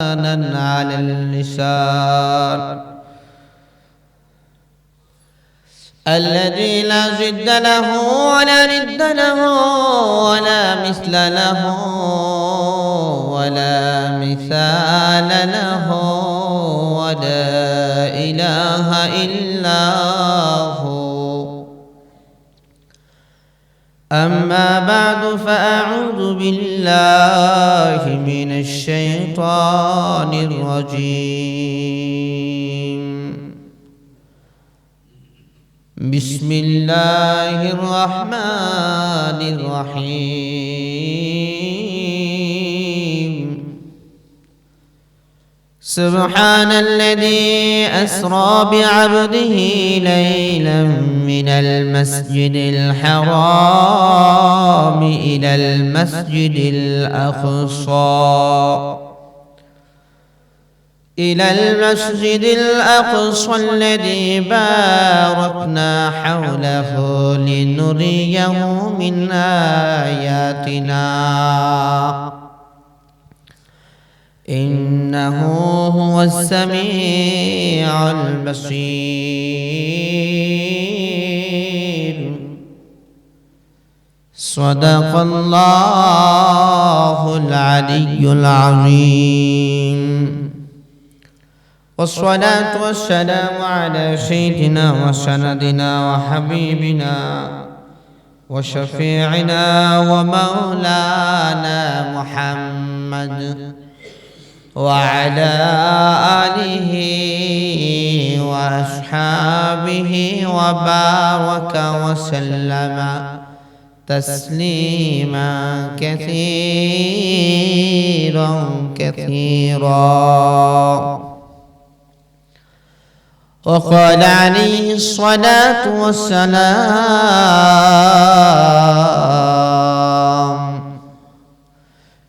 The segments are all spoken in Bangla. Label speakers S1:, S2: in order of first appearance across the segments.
S1: على اللسان الذي لا ضد له ولا ند له ولا مثل له ولا مثال له ولا إله إلا هو. أما بعد فأعوذ بالله من الشيطان الرجيم. بسم الله الرحمن الرحيم. سبحان الذي أسرى بعبده ليلا من المسجد الحرام إلى المسجد الأقصى الذي باركنا حوله لنريه من آياتنا إنه هو السميع البصير. صدق الله العلي العظيم. والصلاة والسلام على سيدنا وسندنا وحبيبنا وشفيعنا ومولانا محمد وعلى آله وأصحابه وبارك وسلم تسليما كثيرا. وقال عليه الصلاة والسلام: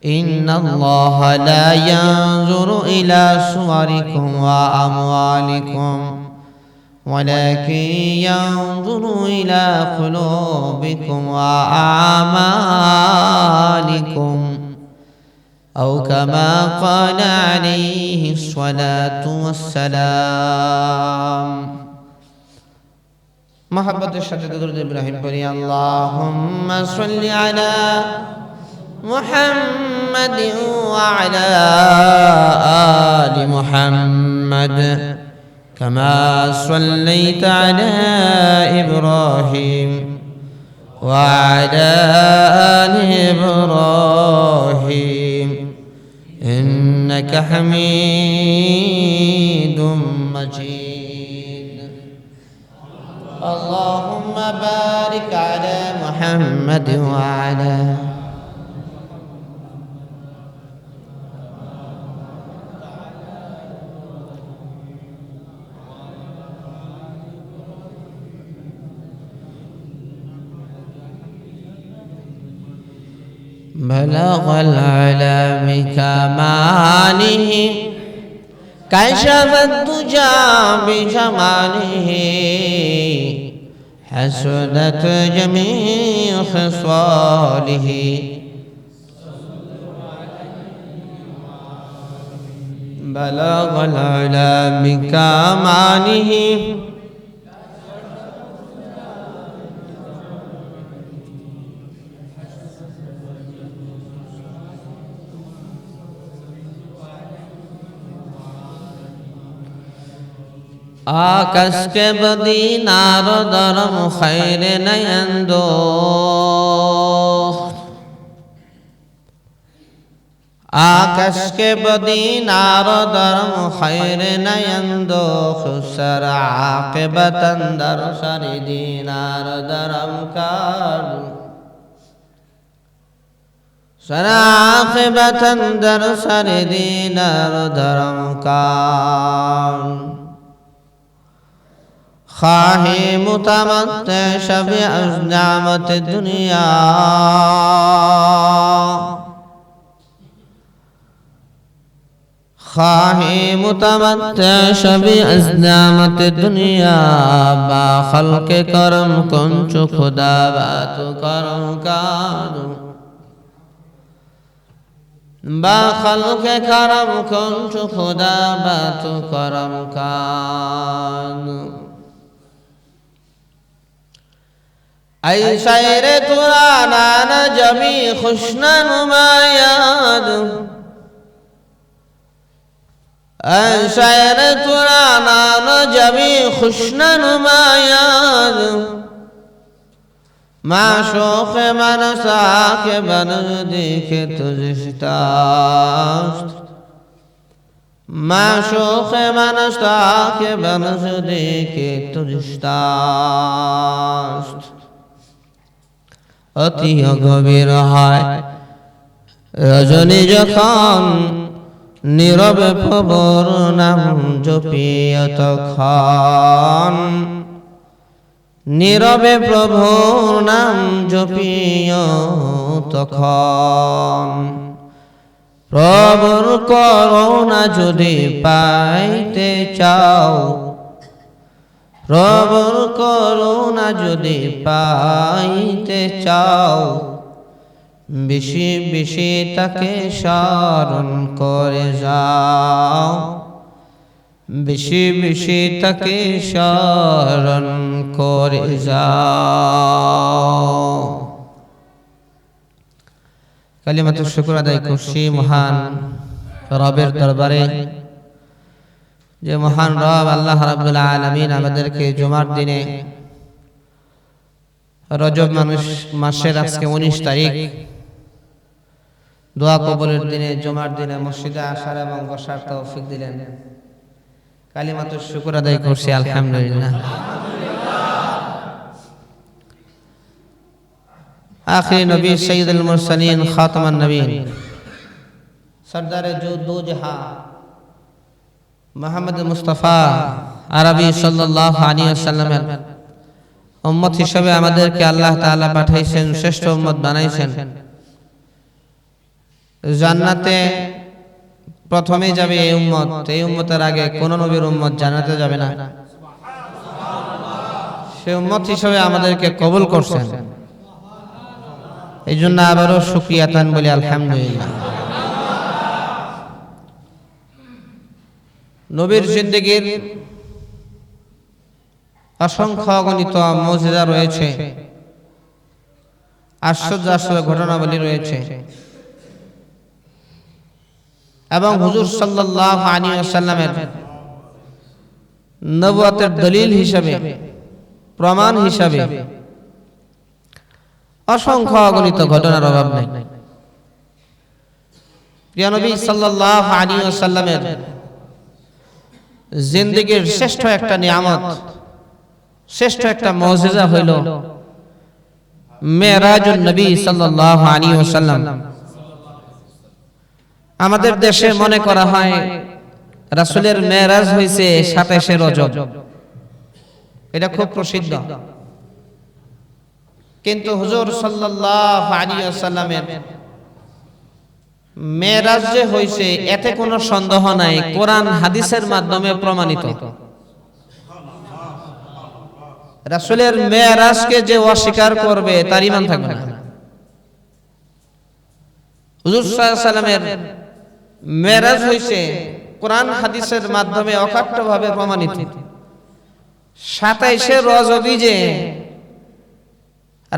S1: إن الله لا ينظر إلى صوركم وأموالكم ولكن ينظر إلى قلوبكم وأعمالكم، أو كما قال عليه الصلاة والسلام. محبة الشديد درود إبراهيم قولي اللهم صل على محمد وعلى آل محمد كما صليت على إبراهيم وعلى آل إبراهيم إنك حميد مجيد. اللهم بارك على محمد وعلى بلغ العلا بكماله كشف الدجى بجماله حسنت جميع خصاله بلغ العلا بكماله आकाश के बदी नारो दरम खैर नयंदो आकाश के बदी नारो दरम खैर नयंदो खुसर आक़िबतन दर सरी दीनार दरम कार सर आक़िबतन दर सरी दीनार दरम कार खाहे मुतमत्ते शब अज़नामत दुनिया खाहे मुतमत्ते शब अज़नामत दुनिया बा खल्क़ करम कुंचु खुदा बात करम कादू با خلق کرم کن چو خدا با تو کرم کن ای شعر تو را نان جمی خوش ننماید ای شعر تو را نان جمی خوش ننماید معشوق من ساک بنزدیک تجشتاست معشوق من ساک بنزدیک تجشتاست অতি গভীর হয় রজনী যখন নীরবে প্রভুর নাম জপিও তখন নীরবে প্রভুর নাম জপিও তখন প্রভুর করুণা যদি পাইতে চাও প্রভুর করুণা যদি পাইতে চাও বেশি বেশি তাকে স্মরণ করে যাও বেশি বেশি তাকে স্মরণ করে যাও কালিমাতুশ শুকর আদায় করছি মহান রবের দরবারে যে মহান রব আল্লাহ রাব্বুল আলামিন আমাদেরকে জুমার দিনে রজব মাসের আজকে 19 তারিখ দোয়া কবুলের দিনে জুমার দিনে মসজিদে আসার এবং বসার তৌফিক দিলেন কালিমাতুশ শুকর আদায় করছি আলহামদুলিল্লাহ আখির নবী সাইয়্যিদুল মুরসালিন খাতামান নবীন সরদারে দু জাহান মুহাম্মদ মুস্তাফা আরবি সাল্লাল্লাহু আলাইহি ওয়াসাল্লামের উম্মত হিসেবে আমাদেরকে আল্লাহ তাআলা পাঠাইছেন শ্রেষ্ঠ উম্মত বানাইছেন জান্নাতে প্রথমে যাবে এই উম্মতের আগে কোন নবীর উম্মত জান্নাতে যাবে না সেই উম্মত হিসেবে আমাদেরকে কবুল করছেন এইজন্য আবারো শুকরিয়া তান বলি আলহামদুলিল্লাহ নবীর জিন্দেগীর অসংখ্য অগণিত মুজিজা রয়েছে আশ্চর্য আশ্চর্য ঘটনাবলী রয়েছে এবং হুজুর সাল্লাল্লাহু আলাইহি ওয়াসাল্লামের নবুয়তের দলিল হিসাবে প্রমাণ হিসাবে অসংখ্য অগণিত ঘটনার অভাব নেই প্রিয় নবী সাল্লাল্লাহু আলাইহি ওয়াসাল্লামের জিন্দেগীর শ্রেষ্ঠ একটা নিয়ামত শ্রেষ্ঠ একটা মুজিজা হইল মেরাজুন নবী সাল্লাল্লাহু আলাইহি ওয়াসাল্লাম আমাদের দেশে মনে করা হয় রাসূলের মেরাজ হইছে 27শে রজব এটা খুব প্রসিদ্ধ কিন্তু হুজুর সাল্লাল্লাহু আলাইহি ওয়াসাল্লামের মেরাজ যে হইছে এতে কোনো সন্দেহ নাই কোরআন হাদিসের মাধ্যমে প্রমাণিত রাসূলের মেরাজকে যে অস্বীকার করবে তার ঈমান থাকবে না হুজুর সাল্লাল্লাহু আলাইহি ওয়াসাল্লামের মেরাজ হইছে কোরআন হাদিসের মাধ্যমে অকাট্যভাবে প্রমাণিত 27শে রজবী যে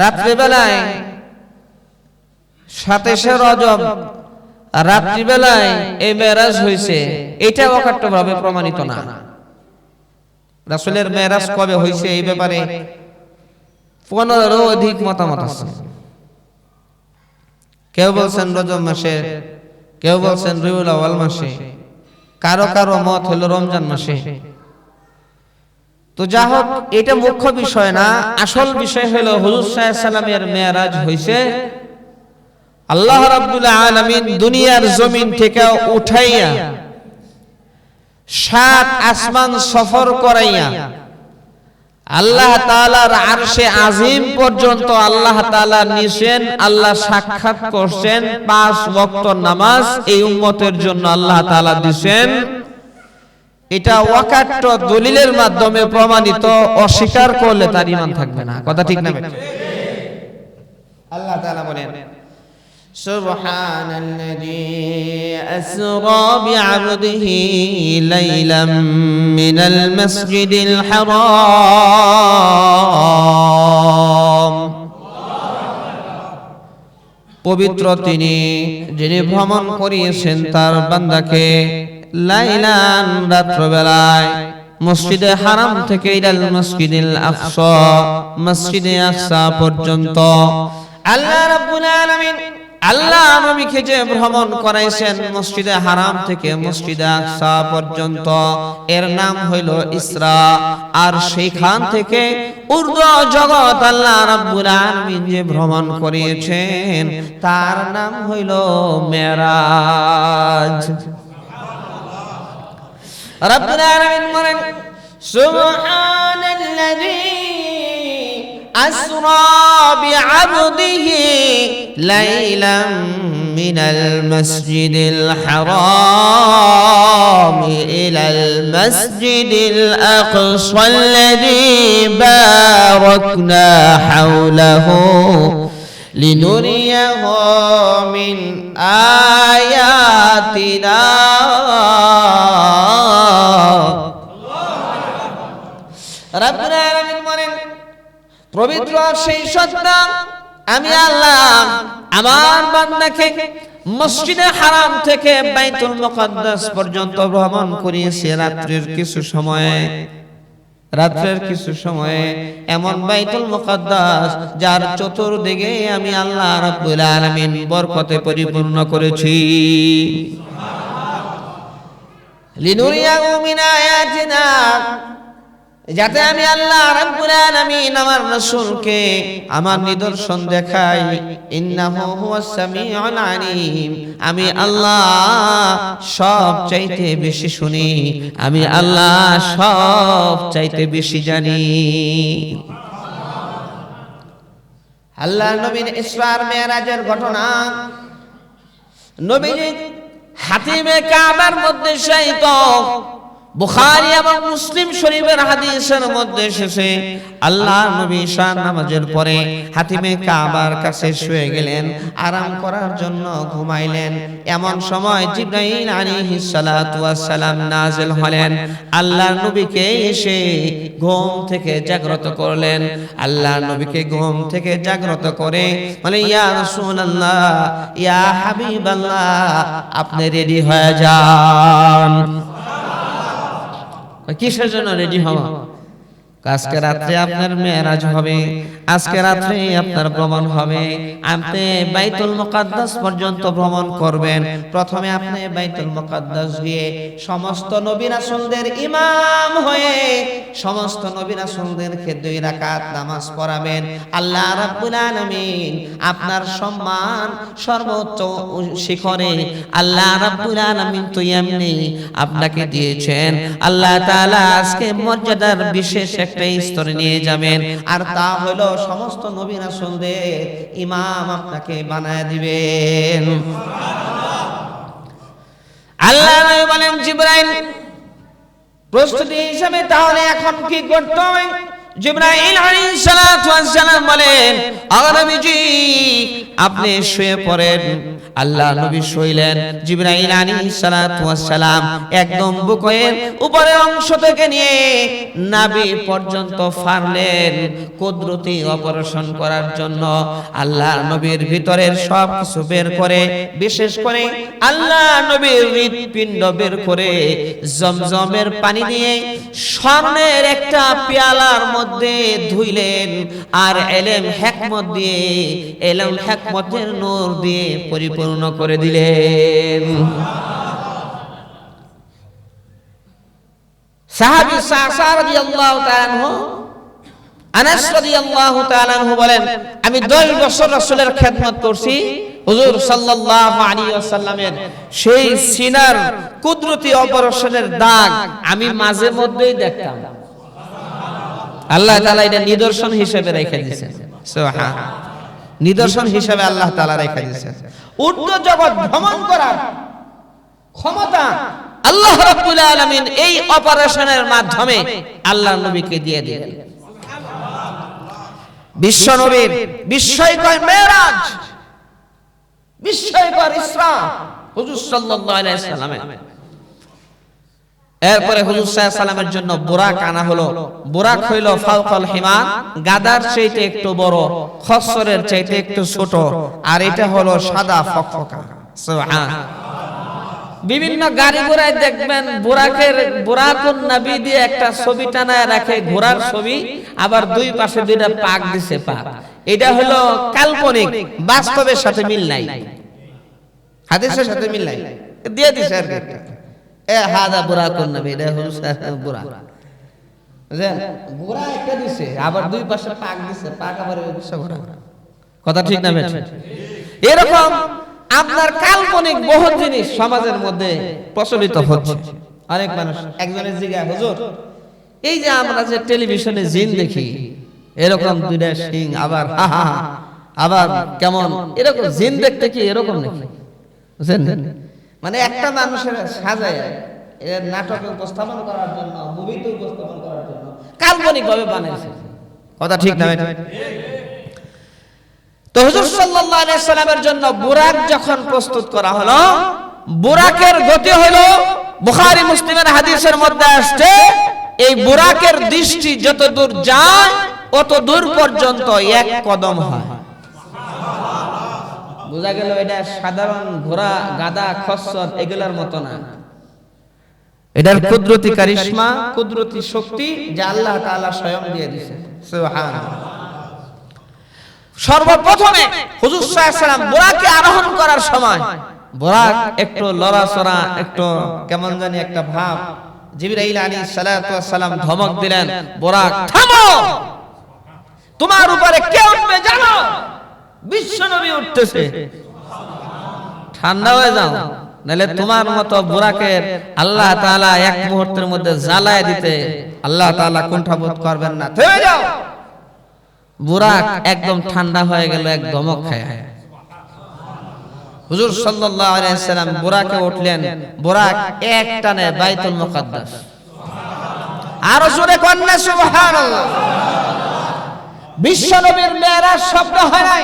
S1: রাত্রিবেলায় 27শে রজব রাত্রিবেলায় এই মেরাজ হইছে এটা অকাট্যভাবে প্রমাণিত না রাসূলের মেরাজ কবে হইছে এই ব্যাপারে 15 অধিক মতামত আছে কেউ বলছেন রজব মাসে কেউ বলছেন রবিউল আউয়াল মাসে কারো কারো মত হলো রমজান মাসে তো যা হোক এটা মুখ্য বিষয় না আসল বিষয় হলো হুজুর সাল্লাল্লাহু আলাইহি ওয়াসাল্লামের মেরাজ হইছে আল্লাহ রাব্বুল আলামিন দুনিয়ার জমিন থেকে উঠাইয়া 7 আসমান সফর করাইয়া আল্লাহ তাআলার আরশে আজিম পর্যন্ত আল্লাহ তাআলা নিছেন আল্লাহ সাক্ষাৎ করছেন 5 ওয়াক্ত নামাজ এই উম্মতের জন্য আল্লাহ তাআলা দিবেন এটা ওয়াকাট্য দলিলের মাধ্যমে প্রমাণিত অস্বীকার করলে তার ঈমান থাকবে না কথা ঠিক না ঠিক আল্লাহ তাআলা বলেন সুবহানাল্লাযী আসরা বিআবদিহি লাইলাম মিনাল মাসজিদিল হারাম। পবিত্র তিনি যিনি ভ্রমণ করিয়েছেন তার বান্দাকে লাইলান রাত্রবেলায় মসজিদে হারাম থেকে ইলাল মসজিদিল আকসা মসজিদে আকসা পর্যন্ত। আল্লাহ রাব্বুল আলামিন আল্লাহ নবীকে যে ভ্রমণ করাইছেন মসজিদে হারাম থেকে মসজিদে আকসা পর্যন্ত, এর নাম হইল ইসরা। আর সেইখান থেকে ঊর্ধ্ব জগৎ আল্লাহ রাব্বুল আলামিন যে ভ্রমণ করিয়েছেন তার নাম হইল মেরাজ। রাব্বুল আলামিন বলেন সুবহানাল্লাযী আসরা বিআবদিহি লাইলাম মিনাল মাসজিদিল হারাম ইলাল মাসজিদিল আকসাল্লাযী বারাকনা হাওলাহু লিনুরিয়াহু মিন আয়াতিনা। রাব্বুল আলামিন বলেন পবিত্র সেই সত্তা আমি আল্লাহ আমার বান্দাকে মসজিদে হারাম থেকে বাইতুল মুকাদ্দাস পর্যন্ত ভ্রমণ করিয়েছি রাত্রের কিছু সময়ে এমন বাইতুল মুকাদ্দাস যার চতুর্দিকে আমি আল্লাহ রাব্বুল আলামিন বরকতে পরিপূর্ণ করেছি। লিনুরিয়াহু মিন আয়াতিনা, যাতে আমি আল্লাহ রাব্বুল আলামিন আমার রাসূলকে আমার নিদর্শন দেখাই। ইন্নাহু হুয়াস সামিউল আলিম, আমি আল্লাহ সব চাইতে বেশি শুনি, আমি আল্লাহ সব চাইতে বেশি জানি। আল্লাহ নবীর ইসরা আর মেরাজের ঘটনা নবীজি হাতিমে কাবার মধ্যে শায়িত। বুখারী এবং মুসলিম শরীফের হাদিসের মধ্যে এসেছে আল্লাহ নবী ঈশা নামাজের পরে হাতিমে কাবার কাছে শুয়ে গেলেন, আরাম করার জন্য ঘুমাইলেন। এমন সময় জিবরাইল আলাইহিস সালাতু ওয়াস সালাম নাযিল হলেন, আল্লাহ নবীকে এসে ঘুম থেকে জাগ্রত করলেন। আল্লাহ নবীকে ঘুম থেকে জাগ্রত করে বলে, ইয়া রাসূলুল্লাহ, ইয়া হাবিবাল্লাহ, আপনি রেডি হয়ে যান। কিসের জন্য রেডি হওয়া? আজকে রাত্রে আপনার মেরাজ হবে, আজকে রাত্রে আপনার ভ্রমণ হবে। আপনি বাইতুল মুকাদ্দাস পর্যন্ত ভ্রমণ করবেন। প্রথমে আপনি বাইতুল মুকাদ্দাস গিয়ে সমস্ত নবী রাসূলদের ইমাম হয়ে সমস্ত নবী রাসূলদেরকে 2 রাকাত নামাজ পড়াবেন। আল্লাহ রাব্বুল আলামিন আপনার সম্মান সর্বোচ্চ শিখরে আল্লাহ রাব্বুল আলামিন তো এমনি আপনাকে দিয়েছেন। আল্লাহ তাআলা আজকে মর্যাদার বিশেষ একটা স্তরে নিয়ে যাবেন, আর তা হলো সমস্ত নবী রাসূলদের ইমাম আপনাকে বানায় দিবেন। আল্লাহ নবী বলেন, জিবরাইল প্রস্তুতি হিসেবে তাহলে এখন কি করতে হবে? জিবরাইল আলাইহিস সালাতু ওয়াস সালাম বলেন, নবীজি আপনি শুয়ে পড়েন। আল্লাহ নবী শুইলেন। জিবরাইল আলাইহিস সালাতু ওয়াস সালাম একদম বুকের উপরের অংশ থেকে নিয়ে নাভি পর্যন্ত ফাড়লেন কুদরতি অপারেশন করার জন্য। আল্লাহ নবীর ভিতরের সব কিছু বের করে, বিশেষ করে আল্লাহ নবীর হৃৎপিণ্ড বের করে জমজমের পানি দিয়ে স্বর্ণের একটা পেয়ালার মধ্যে ধুইলেন, আর ইলম হিকমত দিয়ে, ইলম হিকমতের নূর দিয়ে পরিপূর্ণ করে দিলেন। সাহাবী সাসা রাদিয়াল্লাহু তাআলা আনহু, আনাস রাদিয়াল্লাহু তাআলা আনহু বলেন, আমি 10 বছর রাসূলের খেদমত করছি। হুজুর সাল্লাল্লাহু আলাইহি ওয়াসাল্লামের সেই সিনার কুদরতি অপারেশনের দাগ আমি মাঝে মধ্যেই দেখতাম। আল্লাহ তাআলা এটা নিদর্শন হিসেবে রেখে দিয়েছেন। সুবহান, নিদর্শন হিসেবে আল্লাহ তাআলা রেখে দিয়েছেন। ঊর্ধ্ব জগৎ ভ্রমণ করার ক্ষমতা আল্লাহ রাব্বুল আলামিন এই অপারেশনের মাধ্যমে আল্লাহ নবীকে দিয়ে দিলেন। বিশ্ব নবীর বিস্ময়কর মেরাজ, বিস্ময়কর ইসরাফ হুজুর সাল্লাল্লাহু আলাইহি সাল্লামের। এরপরে হুজুর সাল্লাল্লাহু আলাইহি সাল্লামের জন্য বুরাক আনা হলো। বুরাক হইল ফাওকাল হিমার, গাদার চাইতে একটু বড়, খচ্চরের চাইতে একটু ছোট, আর এটা হলো সাদা ফকফকা। সুবহানাল্লাহ। বিভিন্ন গাড়ি ঘোড়ায় দেখবেন বুরাকুন নবী দিয়ে একটা ছবি টানায় রাখে, ঘোড়ার ছবি, আবার দুই পাশে দুইটা পাক দিছে পাক। এটা হলো কাল্পনিক, বাস্তবের সাথে মিল নাই, হাদিসের সাথে মিল নাই, দিয়ে দিছে আর কি। এ হাদা বুরাকুন নবী, এটা হলো বুরাক, বুঝলেন? ঘোড়া একটা দিছে, আবার দুই পাশে পাক দিছে, পাক আবার ঘোড়া। কথা ঠিক না বেঠিক? এরকম আপনার কাল্পনিক বহু জিনিস সমাজের মধ্যে প্রচলিত হচ্ছে। অনেক মানুষ একজনের জিজ্ঞাসা, হুজুর এই যে আমরা যে টেলিভিশনে জিন দেখি, এরকম দুইটা সিং, আবার আবার কেমন, এরকম জিন দেখতে কি এরকম নাকি? বুঝলেন? মানে একটা মানুষের সাজায় এর নাটকে উপস্থাপন করার জন্য, মুভিতে উপস্থাপন করার জন্য কাল্পনিক ভাবে বানাইছে। কথা ঠিক না বেঠিক? তো হুজুর সাল্লাল্লাহু আলাইহি সাল্লামের জন্য বুরাক যখন প্রস্তুত করা হলো, বুরাকের গতি হলো, বুখারী মুসলিমের হাদিসের মধ্যে আসছে, এই বুরাকের দৃষ্টি যত দূর যায় অত দূর পর্যন্ত এক কদম হয়। বোঝা গেল এটা সাধারণ ঘোড়া, গাদা, খচ্চর এগুলোর মতো না। এটার কুদরতি কারিশমা, কুদরতি শক্তি যা আল্লাহ তাআলা স্বয়ং দিয়ে দিয়েছেন। সুবহানাল্লাহ। সর্বপ্রথমে হুজুর সাল্লাল্লাহু আলাইহি সাল্লাম বুরাকে আরোহণ করার সময় বুরাক একটু লড়াচড়া, একটু কেমন জানি একটা ভাব। জিবরাইল আলাইহিস সালাতু ওয়াস সালাম ধমক দিলেন, বুরাক থামো, তোমার উপরে কে উঠবে জানো? বিশ্বনবী উঠতেছে, ঠান্ডা হয়ে যাও, নাহলে তোমার মতো বুরাকের আল্লাহ তাআলা এক মুহূর্তের মধ্যে জ্বালায় দিতে আল্লাহ তাআলা কুণ্ঠাবোধ করবেন না, থেমে যাও। বুরাক একদম ঠান্ডা হয়ে গেল, এক ধমক খায়। হুজুর সাল্লাল্লাহু আলাইহি সাল্লাম বুরাকে উঠলেন, বুরাক এক টানে বাইতুল মুকাদ্দাস। আরো জোরে কন্যা সুবহানাল্লাহ। বিশ্ব নবীর মেরাজ শব্দ হয় নাই,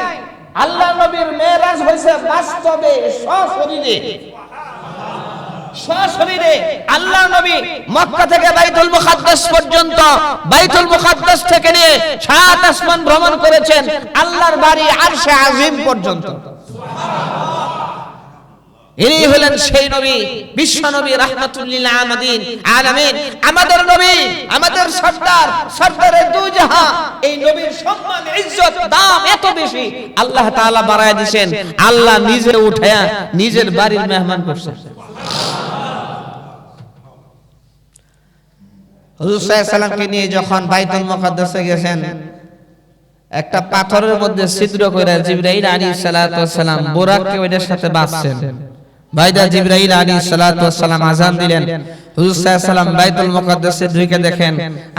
S1: আল্লাহ নবীর মেরাজ হয়েছে বাস্তবে, সশরীরে। আল্লাহ নবী মক্কা থেকে বাইতুল মুকাদ্দাস পর্যন্ত, বাইতুল মুকাদ্দাস থেকে নিয়ে 7 আসমান ভ্রমণ করেছেন, আল্লাহর বাড়ি আরশে আজিম পর্যন্ত। ইনি হলেন সেই নবী, বিশ্ব নবী, রাহমাতুল লিল আলামিন, আমাদের নবী, আমাদের সরদার, সরদারে দু জাহান। এই নবীর সম্মান, ইজ্জত, দাম এত বেশি আল্লাহ তাআলা বাড়ায় দিবেন, আল্লাহ নিজে উঠায়া নিজের বাড়ির মেহমান করছেন। হুজুর সাল্লাল্লাহু আলাইহি সাল্লামকে নিয়ে যখন বাইতুল মুকাদ্দাসে গেছেন, একটা পাথরের মধ্যে ছিদ্র করে জিবরাইল আলাইহিস সালাতু ওয়াস সালাম বুরাককে ওইটার সাথে বাঁধছেন। বাইদা জিবরাইল আলাইহিস সালাতু ওয়াস সালাম আযান দিলেন, হুজুর সাল্লাল্লাহু আলাইহি সাল্লাম বাইতুল মুকাদ্দাসে ঢুকে দেখেন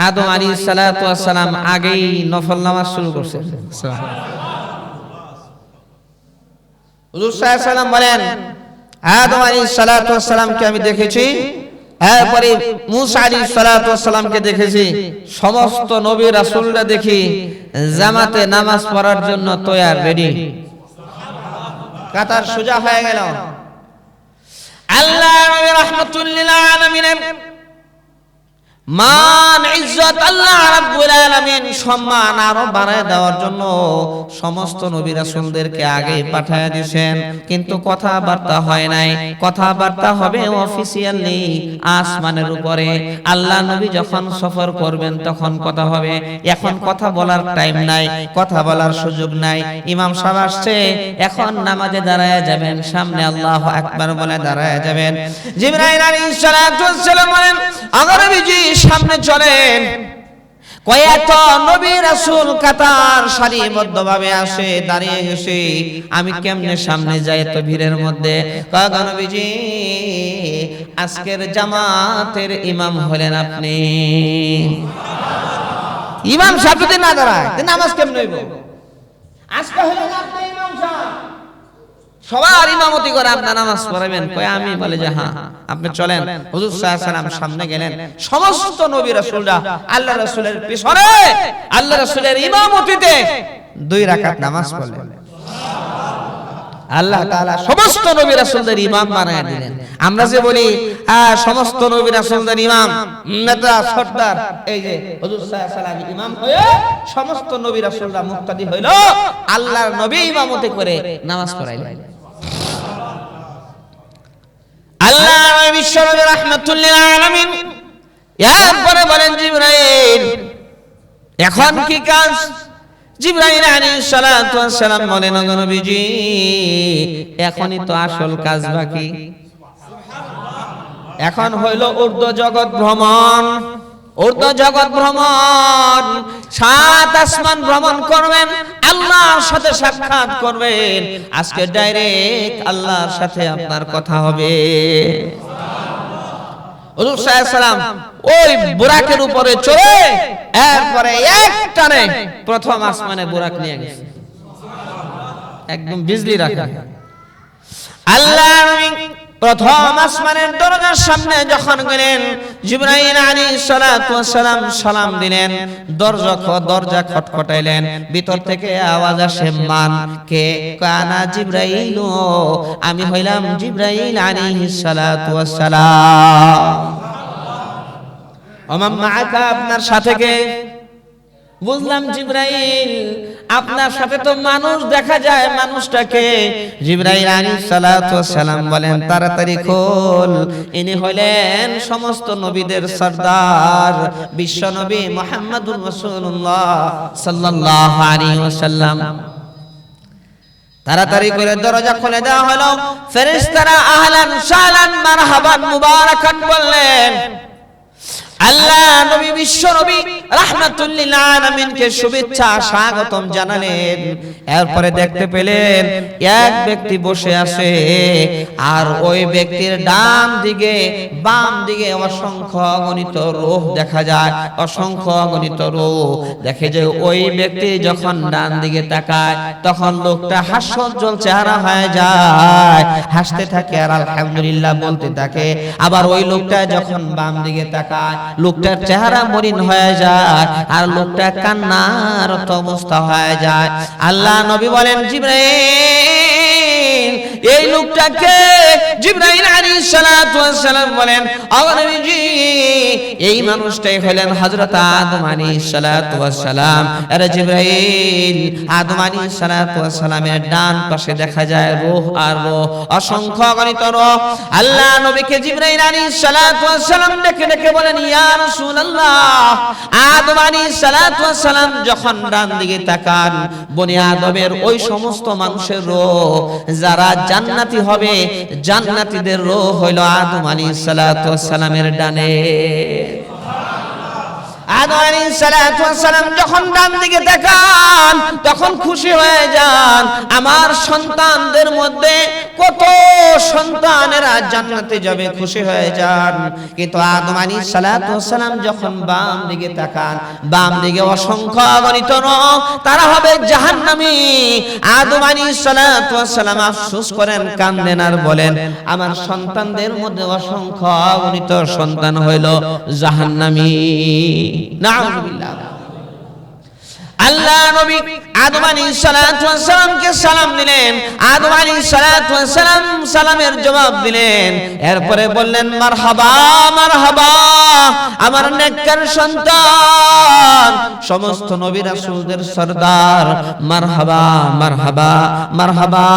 S1: আদম আলাইহিস সালাতু ওয়াস সালাম আগেই নফল নামাজ শুরু করছেন। হুজুর সাল্লাল্লাহু আলাইহি সাল্লাম বলেন, আদম আলাইহিস সালাতু ওয়াস সালামকে আমি দেখেছি, এরপরে মুসা আলাইহিস সালাতু ওয়াস সালামকে দেখেছি, সমস্ত নবী রাসূলরা দেখি জামাতে নামাজ পড়ার জন্য তৈয়ার, রেডি, কাতার সোজা হয়ে গেল। আল্লাহ নবী রাহমাতুল লিল আলামিন মান, ইজ্জত আল্লাহ রাব্বুল আলামিন সম্মান আরো বাড়ায় দেওয়ার জন্য সমস্ত নবী রাসূলদেরকে আগে পাঠিয়ে দিয়েছেন, কিন্তু কথাবার্তা হয় নাই। কথাবার্তা হবে অফিশিয়ালি আসমানের উপরে। আল্লাহ নবী যখন সফর করবেন তখন কথা হবে। এখন কথা বলার টাইম নাই, কথা বলার সুযোগ নাই। ইমাম সাহেব আসছে, এখন নামাজে দাঁড়ায় যাবেন, সামনে আল্লাহু আকবার বলে দাঁড়ায় যাবেন। জিবরাইল আলাইহিস সালাতু ওয়াস সালাম বলেন, আমার নবীজি সামনে চলেন। কয়েক নবী রাসূল কাতার সারিবদ্ধভাবে আসে, দাঁড়িয়ে গেছে, আমি কেমনে সামনে যাই এত ভিড়ের মধ্যে? কয়েক নবীজি আজকের জামাতের ইমাম হলেন আপনি। ইমাম সাহেব যদি না দাঁড়ায় নামাজ কেমনে হইব? আজকে হলেন আপনি ইমাম সাহেব, সবার ইমামতি করে আপনার নামাজ পড়াবেন। কয় আমি, বলে যে হ্যাঁ, আপনি চলেন। হুজুর সাল্লাল্লাহু আলাইহি সাল্লাম সামনে গেলেন, সমস্ত নবী রাসূলরা আল্লাহ রাসূলের পিছনে আল্লাহ রাসূলের ইমামতিতে 2 রাকাত নামাজ পড়লেন। আল্লাহ তাআলা সমস্ত নবী রাসূলদের ইমাম বানায় দিলেন। আমরা যে বলি সমস্ত নবী রাসূলদের ইমাম, নেতা, সর্দার, এই যে হুজুর সাল্লাল্লাহু আলাইহি ওয়াসাল্লাম ইমাম হয়ে সমস্ত নবী রাসূলরা মুক্তাদি হইল, আল্লাহর নবী ইমামতি করে নামাজ পড়াইলেন। আল্লাহ বিশ্ব নবী রাহমাতুল লিল আলামিন এরপরে বলেন জিবরাইল এখন কি কাজ? জিবরাইল আলাইহিস সালাতু ওয়াস সালাম বলেন ওগো নবীজি এখনই তো আসল কাজ বাকি। এখন হইল ঊর্ধ্ব জগৎ ভ্রমণ। ঊর্ধ্ব জগৎ ভ্রমণ, 7 আসমান ভ্রমণ করবেন, আল্লাহর সাথে সাক্ষাৎ করবেন। আজকে ডাইরেক্ট আল্লাহর সাথে আপনার কথা হবে। হুজুর সাল্লাল্লাহু আলাইহি ওয়াসাল্লাম ওই বুরাকের উপরে চড়ে এরপরে এক টানে প্রথম আসমানে বুরাক নিয়ে গেছে, একদম বিজলি রাখা। আল্লাহ প্রথম আসমানের দরজার সামনে যখন গেলেন, জিবরাইল আলাইহিস সালাতু ওয়াস সালাম সালাম দিলেন, দরজা খটখটাইলেন, ভিতর থেকে আওয়াজ আসে মান কে? কানা জিবরাইল, আমি হইলাম জিবরাইল আলাইহিস সালাতু ওয়াস সালাম। ওমান মাআকা, আপনার সাথে কে? বুঝলাম জিবরাইল, আপনার সাথে তো মানুষ দেখা যায়, মানুষটাকে? জিবরাইল আলাইহিস সালাতু ওয়াস সালাম বলেন তাড়াতাড়ি খোল, ইনি হলেন সমস্ত নবীদের সরদার বিশ্ব নবী মুহাম্মদুর রাসূলুল্লাহ সাল্লাল্লাহু আলাইহি ওয়াসাল্লাম। তাড়াতাড়ি করে দরজা খুলে দেওয়া হলো। ফেরেশতারা আহলান সাহলান মারহাবান মুবারাকান বললেন। আল্লাহ নবী বিশ্ব নবী রাহমাতুল লিল আলামিনকে শুভেচ্ছা স্বাগতম জানালেন। এরপরে দেখতে পেলেন এক ব্যক্তি বসে আছে, আর ওই ব্যক্তির ডান দিকে বাম দিকে অসংখ্য অগণিত রূহ দেখা যায়, অসংখ্য অগণিত রূহ দেখে। যে ওই ব্যক্তি যখন ডান দিকে তাকায় তখন লোকটা হাস্যোজ্জ্বল চেহারা হয়ে যায়, হাসতে থাকে আর আলহামদুলিল্লাহ বলতে থাকে। আবার ওই লোকটা যখন বাম দিকে তাকায় লোকটার চেহারা মলিন হয়ে যায় আর লোকটা কান্নার অবস্থা হয়ে যায়। আল্লাহ নবী বলেন জিবরাইল এই লোকটাকে? জিবরাইল আলাইহিস সালাতু ওয়াস সালাম বলেন ও নবীজি এই মানুষটাই হলেন হযরত আদম আলাইহিস সালাতু ওয়াস সালাম। আরে জিবরাইল, আদম আলাইহিস সালাতু ওয়াস সালামের ডান পাশে দেখা যায় রূহ আর রূহ, অসংখ্য অগণিত রূহ। আল্লাহ নবীকে জিবরাইল আলাইহিস সালাতু ওয়াস সালাম ডেকে ডেকে বলেন ইয়া রাসূলুল্লাহ, আদম আলাইহিস সালাতু ওয়াস সালাম যখন ডান দিকে তাকান বনি আদমের ওই সমস্ত মানুষের রূহ যারা জান্নাতি হবে, জান্নাতীদের রূহ হইল আদম আলাইহিস সালাতু ওয়াস সালামের ডানে। আদম আলাইহিস সালাতু ওয়াস সালাম যখন ডান দিকে তাকান তখন খুশি হয়ে যান, আমার সন্তানদের মধ্যে কত সন্তানেরা জান্নাতে যাবে, খুশি হয়ে যান। কিন্তু আদম আলাইহিস সালাতু ওয়াস সালাম যখন বাম দিকে তাকান, বাম দিকে অসংখ্য অগণিত নয়, তারা হবে জাহান্নামী। আদম আলাইহিস সালাতু ওয়াস সালাম আফসোস করেন, কান্দেন আর বলেন আমার সন্তানদের মধ্যে অসংখ্য অগণিত সন্তান হইল জাহান্নামী। নাউযুবিল্লাহ। আল্লাহ নবী আদম আলাইহিস সালাতু ওয়াস সালামকে সালাম দিলেন। আদম আলাইহিস সালাতু ওয়াস সালাম সালামের জবাব দিলেন। এরপরে বললেন মারহাবা মারহাবা, আমার নেককার সন্তান, সমস্ত নবী রাসূলদের সরদার, মারহাবা মারহাবা মারহাবা,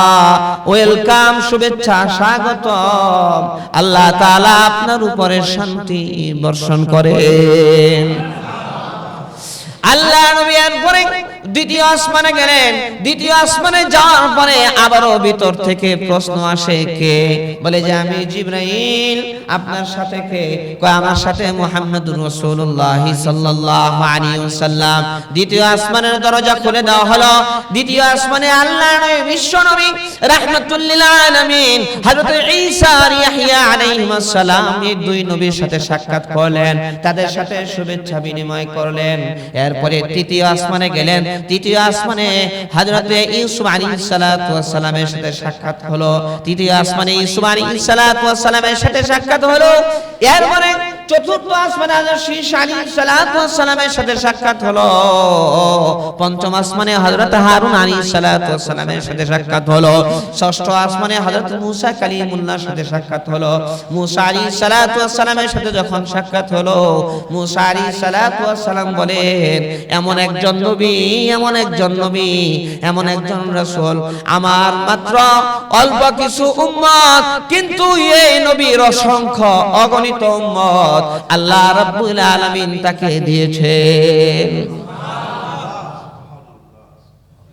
S1: ওয়েলকাম, শুভেচ্ছা স্বাগতম। আল্লাহ তাআলা আপনার উপরে শান্তি বর্ষণ করেন। আল্লাহ নবী এরপরে দ্বিতীয় আসমানে গেলেন। দ্বিতীয় আসমানে যাওয়ার পরে আবারও ভিতর থেকে প্রশ্ন আসে কে? বলে যে আমি জিবরাইল। আপনার সাথে কে? কয় আমার সাথে মুহাম্মদুর রাসূলুল্লাহ সাল্লাল্লাহু আলাইহি ওয়াসাল্লাম। দ্বিতীয় আসমানের দরজা খুলে দেওয়া হলো। দ্বিতীয় আসমানে আল্লাহ নবী বিশ্ব নবী রাহমাতুল লিল আলামিন হযরত ঈসা আর ইয়াহইয়া আলাইহিস সালাম এই দুই নবীর সাথে সাক্ষাৎ করলেন, তাদের সাথে শুভেচ্ছা বিনিময় করলেন। এরপরে তৃতীয় আসমানে গেলেন। তৃতীয় আসমানে হযরত ইউসুফ আলাইহিস সালাতু ওয়াস সালামের সাথে সাক্ষাৎ হলো। তৃতীয় আসমানে ইউসুফ আলাইহিস সালাতু ওয়াস সালামের সাথে সাক্ষাৎ হলো। এরপরে চতুর্থ আসমানে হযরত শীশ আলাইহিস সালাতু ওয়াস সালামের সাথে সাক্ষাৎ হলো, পঞ্চম আসমানে হযরত হারুন আলাইহিস সালাতু ওয়াস সালামের সাথে সাক্ষাৎ হলো, ষষ্ঠ আসমানে হযরত মূসা কালিমুল্লাহর সাথে সাক্ষাৎ হলো। মূসা আলাইহিস সালাতু ওয়াস সালামের সাথে যখন সাক্ষাৎ হলো, মূসা আলাইহিস সালাতু ওয়াস সালাম বলেন, এমন একজন নবী, এমন একজন নবী, এমন একজন রাসূল, আমার মাত্র অল্প কিছু উম্মত, কিন্তু এই নবীর অসংখ্য অগণিত উম্মত আল্লাহ রাব্বুল আলামিন তাকে দিয়েছেন।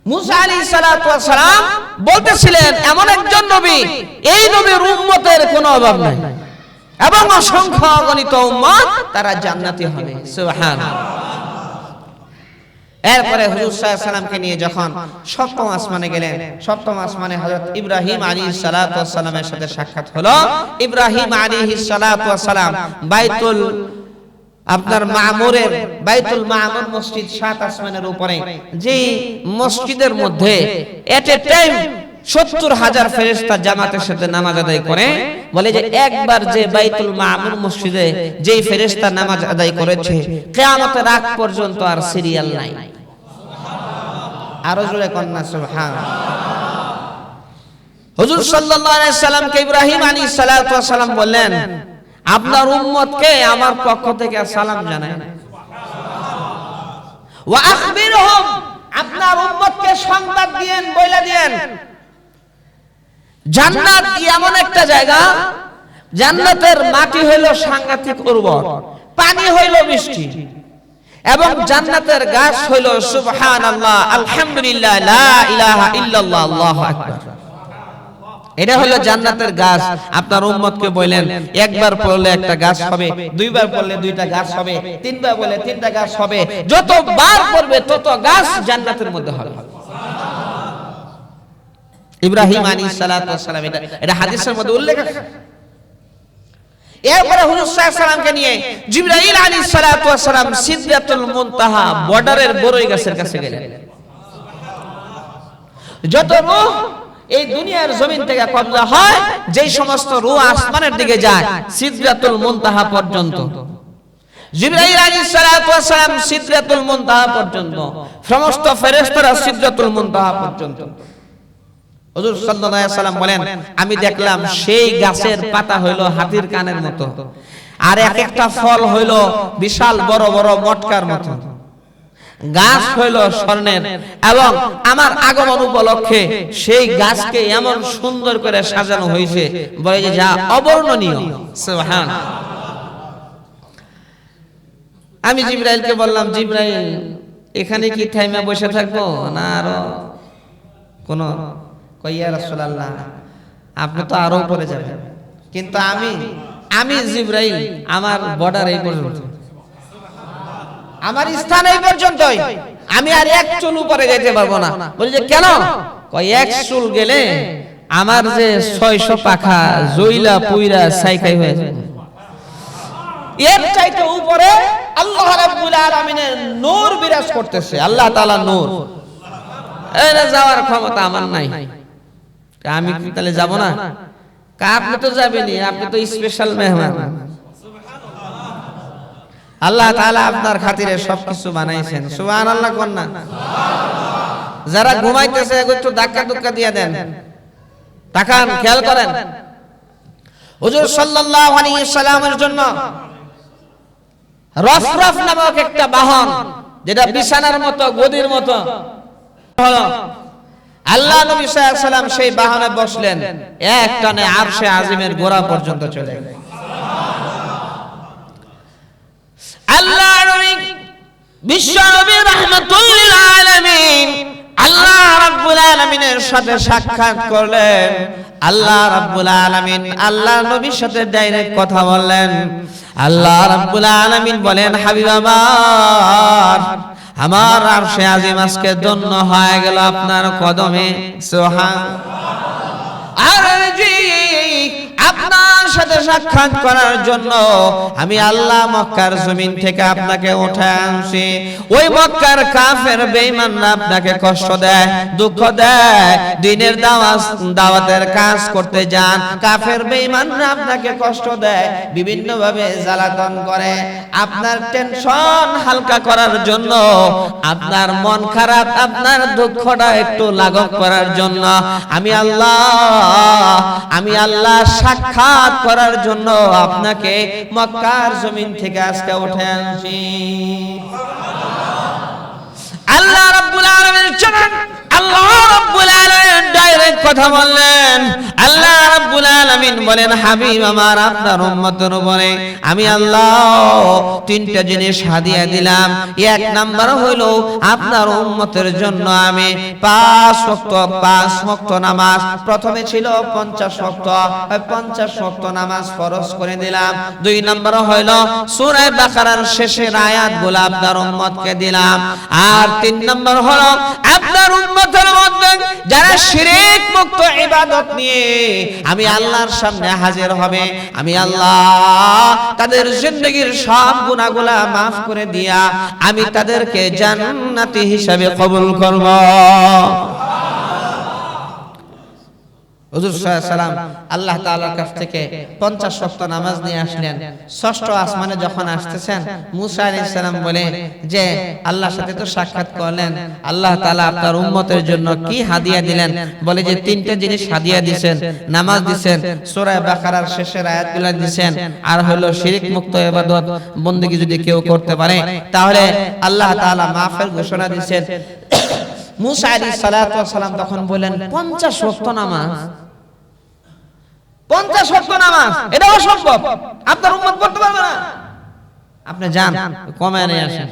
S1: মূসা আলাইহিস সালাতু ওয়াস সালাম বলতেছিলেন, এমন একজন নবী, এই নবীর উম্মতের কোনো অভাব নাই এবং অসংখ্য অগণিত উম্মত তারা জান্নাতি হবে। সুবহানাল্লাহ। এরপরে হুজুর সাল্লাল্লাহু আলাইহি সাল্লামকে নিয়ে যখন সপ্তম আসমানে গেলেন, সপ্তম আসমানে হযরত ইব্রাহিম আলাইহিস সালাতু ওয়াস সালামের সাথে সাক্ষাৎ হলো। ইব্রাহিম আলাইহিস সালাতু ওয়াস সালাম বাইতুল আপনার মামুরের, বাইতুল মামুর মসজিদ 7 আসমানের উপরে, যে মসজিদের মধ্যে এট এ টাইম 70,000 ফেরেশতা জামাতের সাথে নামাজ আদায় করে, বলে যে একবার যে বাইতুল মামুর মসজিদে যেই ফেরেশতা নামাজ আদায় করেছে, কিয়ামতের আগ পর্যন্ত আর সিরিয়াল নাই। আরো জোরে কন্যা সুবহানাল্লাহ। হুজুর সাল্লাল্লাহু আলাইহি সাল্লামকে ইব্রাহিম আলাইহিস সালাতু ওয়াস সালাম বললেন, আপনার উম্মতকে আমার পক্ষ থেকে সালাম জানান। ওয়া আখবিরহুম, আপনার উম্মতকে সংবাদ দিয়েন, বলে দিয়েন, জান্নাত এমন একটা জায়গা, জান্নাতের মাটি হইল সাংঘাতিক উর্বর, পানি হইল মিষ্টি, এবং জান্নাতের গাছ হইল সুবহানাল্লাহ, আলহামদুলিল্লাহ, লা ইলাহা ইল্লাল্লাহ, আল্লাহু আকবার। এটা হলো জান্নাতের গাছ। আপনার উম্মতকে বলেন, একবার পড়লে একটা গাছ হবে, দুইবার পড়লে দুইটা গাছ হবে, তিনবার বলে তিনটা গাছ হবে, যতবার পড়বে তত গাছ জান্নাতের মধ্যে হবে। ইব্রাহিম আলাইহিস সালাতু ওয়াস সালাম, এটা হাদিসের মধ্যে উল্লেখ আছে। এরপরে হুজুর সাল্লাল্লাহু আলাইহি সাল্লামকে নিয়ে জিবরাইল আলাইহিস সালাতু ওয়াস সালাম সিদরাতুল মুনতাহা বর্ডারের বড়ই গাছের কাছে গেলেন। যত রূহ এই দুনিয়ার জমিন থেকে কবজা হয়, যেই সমস্ত রূহ আসমানের দিকে যায় সিদরাতুল মুনতাহা পর্যন্ত, জিবরাইল আলাইহিস সালাতু ওয়াস সালাম সিদরাতুল মুনতাহা পর্যন্ত, সমস্ত ফেরেশতারা সিদরাতুল মুনতাহা পর্যন্ত। হুজুর সাল্লাল্লাহু আলাইহি সাল্লাম বলেন, আমি দেখলাম সেই গাছের পাতা হইল হাতির কানের মতো, আর এক একটা ফল হইল বিশাল বড় বড় মটকার মতো, গাছ হইল স্বর্ণের, এবং আমার আগমন উপলক্ষে সেই গাছকে এমন সুন্দর করে সাজানো হয়েছে, বলে যে যা অবর্ণনীয়। সুবহানাল্লাহ। আমি জিবরাইলকে বললাম, জিবরাইল, এখানে কি থাইমা বসে থাকবো না আরো কোন? কইয়া রাসূলুল্লাহ, আপনি তো আরো উপরে যাবেন, কিন্তু আমি জিবরাইল, আমার বর্ডার এই পর্যন্ত, আমার স্থান এই পর্যন্তই, আমি আর এক চুল উপরে যেতে পারবো না। বলি যে কেন? কই এক চুল গেলে আমার যে 600 পাখা জইলা পুইরা সাইকাই হয়ে যাবে। এর চাইতে উপরে আল্লাহ রাব্বুল আলামিনের নূর বিরাজ করতেছে, আল্লাহ তাআলা নূর। এর যাওয়ার ক্ষমতা আমার নাই, আমি কি তাহলে যাব না? আপনি তো যাবেনই, আপনি তো স্পেশাল মেহমান। আল্লাহ তাআলা আপনার খাতিরে সবকিছু বানাইছেন। সুবহানাল্লাহ কোন না? যারা ঘুমাইতেছে একটু ধাক্কা ধুক্কা দিয়ে দেন, তাকান, খেয়াল করেন। হুজুর সাল্লাল্লাহু আলাইহি সাল্লামের জন্য রফরফ নামক একটা বাহন, যেটা বিছানার মতো, গদির মতো হলো, আল্লাহ নবী সাল্লাল্লাহু আলাইহি সাল্লাম সেই বাহনে বসলেন, এক টানে আরশে আজিমের গোড়া পর্যন্ত চলে গেলেন। আল্লাহ নবী বিশ্ব নবী রাহমাতুল লিল আলামিন আল্লাহ রাব্বুল আলামিনের সাথে সাক্ষাৎ করলেন। আল্লাহ রাব্বুল আলামিন আল্লাহ নবীর সাথে ডাইরেক্ট কথা বললেন। আল্লাহ রাব্বুল আলামিন বলেন, হাবিব আমার আরশে আজিম আজকে ধন্য হয়ে গেল আপনার কদমে। সুবহানাল্লাহ। আপনার সাথে সাক্ষাৎ করার জন্য আমি আল্লাহ মক্কার জমিন থেকে আপনাকে উঠায় আনছি। ওই মক্কার কাফের বেঈমানরা আপনাকে কষ্ট দেয়, দুঃখ দেয়, দিনের দাওয়াতের কাজ করতে যান, কাফের বেঈমানরা আপনাকে কষ্ট দেয়, বিভিন্ন ভাবে জ্বালাতন করে। আপনার টেনশন হালকা করার জন্য, আপনার মন খারাপ, আপনার দুঃখটা একটু লাঘব করার জন্য আমি আল্লাহ সাক্ষাৎ করার জন্য আপনাকে মক্কার জমিন থেকে আজকে উঠে আনছি। আল্লাহ রাব্বুল আলামিন জানেন, আল্লাহ রাব্বুল আলামিন ডাইরেক্ট কথা বললেন। আল্লাহ রাব্বুল আলামিন বলেন, হাবিব আমার আপনার উম্মতের উপরে আমি আল্লাহ তিনটা জিনিস হাদিয়া দিলাম। এক নাম্বার হলো আপনার উম্মতের জন্য আমি 5 ওয়াক্ত নামাজ, প্রথমে ছিল 50 ওয়াক্ত, 50 ওয়াক্ত নামাজ ফরজ করে দিলাম। 2 নাম্বার হলো সূরা বাকারার শেষের আয়াতগুলো আপনার উম্মতকে দিলাম। আর 3 নাম্বার হলো আপনার উম্মতের মধ্যে যারা শিরক মুক্ত ইবাদত নিয়ে আমি আল্লাহর সামনে হাজির হবে, আমি আল্লাহ তাদের জিন্দেগীর সব গুনাহগুলো maaf করে দিয়া আমি তাদেরকে জান্নাতি হিসাবে কবুল করব। হুজুর সাল্লাল্লাহু আলাইহি সাল্লাম আল্লাহ তাআলার কাছ থেকে 50 ওয়াক্ত নামাজ নিয়ে আসলেন। ষষ্ঠ আসমানে যখন আসতেছেন, মুসা আলাইহিস সালাম বলে যে আল্লাহর সাথে তো সাক্ষাৎ করলেন, আল্লাহ তাআলা আপনার উম্মতের জন্য কি হাদিয়া দিলেন? বলে যে 3টা জিনিস হাদিয়া দিবেন, নামাজ দিবেন, সূরা বাকারার শেষের আয়াতগুলো দিবেন, আর হলো শিরক মুক্ত ইবাদত বندگی যদি কেউ করতে পারে তাহলে আল্লাহ তাআলা মাফের ঘোষণা দিবেন। মুসা আলাইহিস সালাতু ওয়াস সালাম তখন বলেন 50 ওয়াক্ত নামাজ, 50 ওয়াক্ত নামাজ এটা অসম্ভব, আপনার উম্মত পড়তে পারবে না, আপনি যান কমায় নিয়ে আসেন।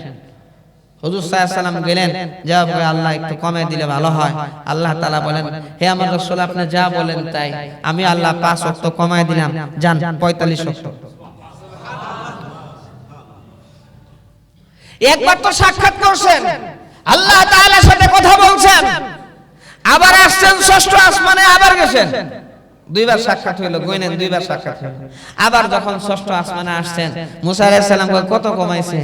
S1: হুজুর সাল্লাল্লাহু আলাইহি সাল্লাম গেলেন, জবাব করে আল্লাহ একটু কমায় দিলে ভালো হয়। আল্লাহ তাআলা বলেন, হে আমার রাসূল আপনি যা বলেন তাই, আমি আল্লাহ 5 ওয়াক্ত কমায় দিলাম, যান 45 ওয়াক্ত। একবার তো সাক্ষাৎ করছেন, আল্লাহ তাআলার সাথে কথা বলছেন, আবার আসছেন ষষ্ঠ আসমানে, আবার গেছেন, 2বার সাক্ষাৎ হইলো, গইনেন 2বার সাক্ষাৎ হইলো। আবার যখন ষষ্ঠ আসমানে আসছেন, মুসা আলাইহিস সালাম কত কমাইছে?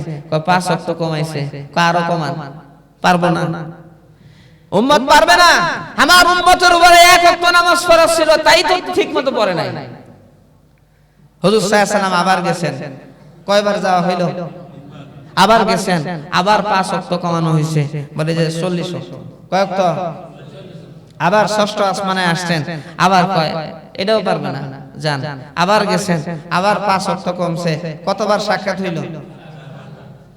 S1: 5 ওয়াক্ত কমাইছে। আরো কমান, পারবো না, উম্মত পারবে না। আমার উম্মতের উপরে 1 ওয়াক্ত নামাজ ফরজ ছিল, তাই তো ঠিকমতো পড়ে নাই। হুজুর সাল্লাল্লাহু আলাইহি সাল্লাম আবার গেছেন, কয়বার যাওয়া হইলো? আবার গেছেন, আবার 5 ওয়াক্ত কমানো হয়েছে, বলে যে 40 ওয়াক্ত। কয় ওয়াক্ত? আবার ষষ্ঠ আসমানে আসছেন, আবার কয় এটাও পারবে না, যান। আবার গেছেন, আবার 5 ওয়াক্ত কমছে। কতবার সাক্ষাৎ হইল?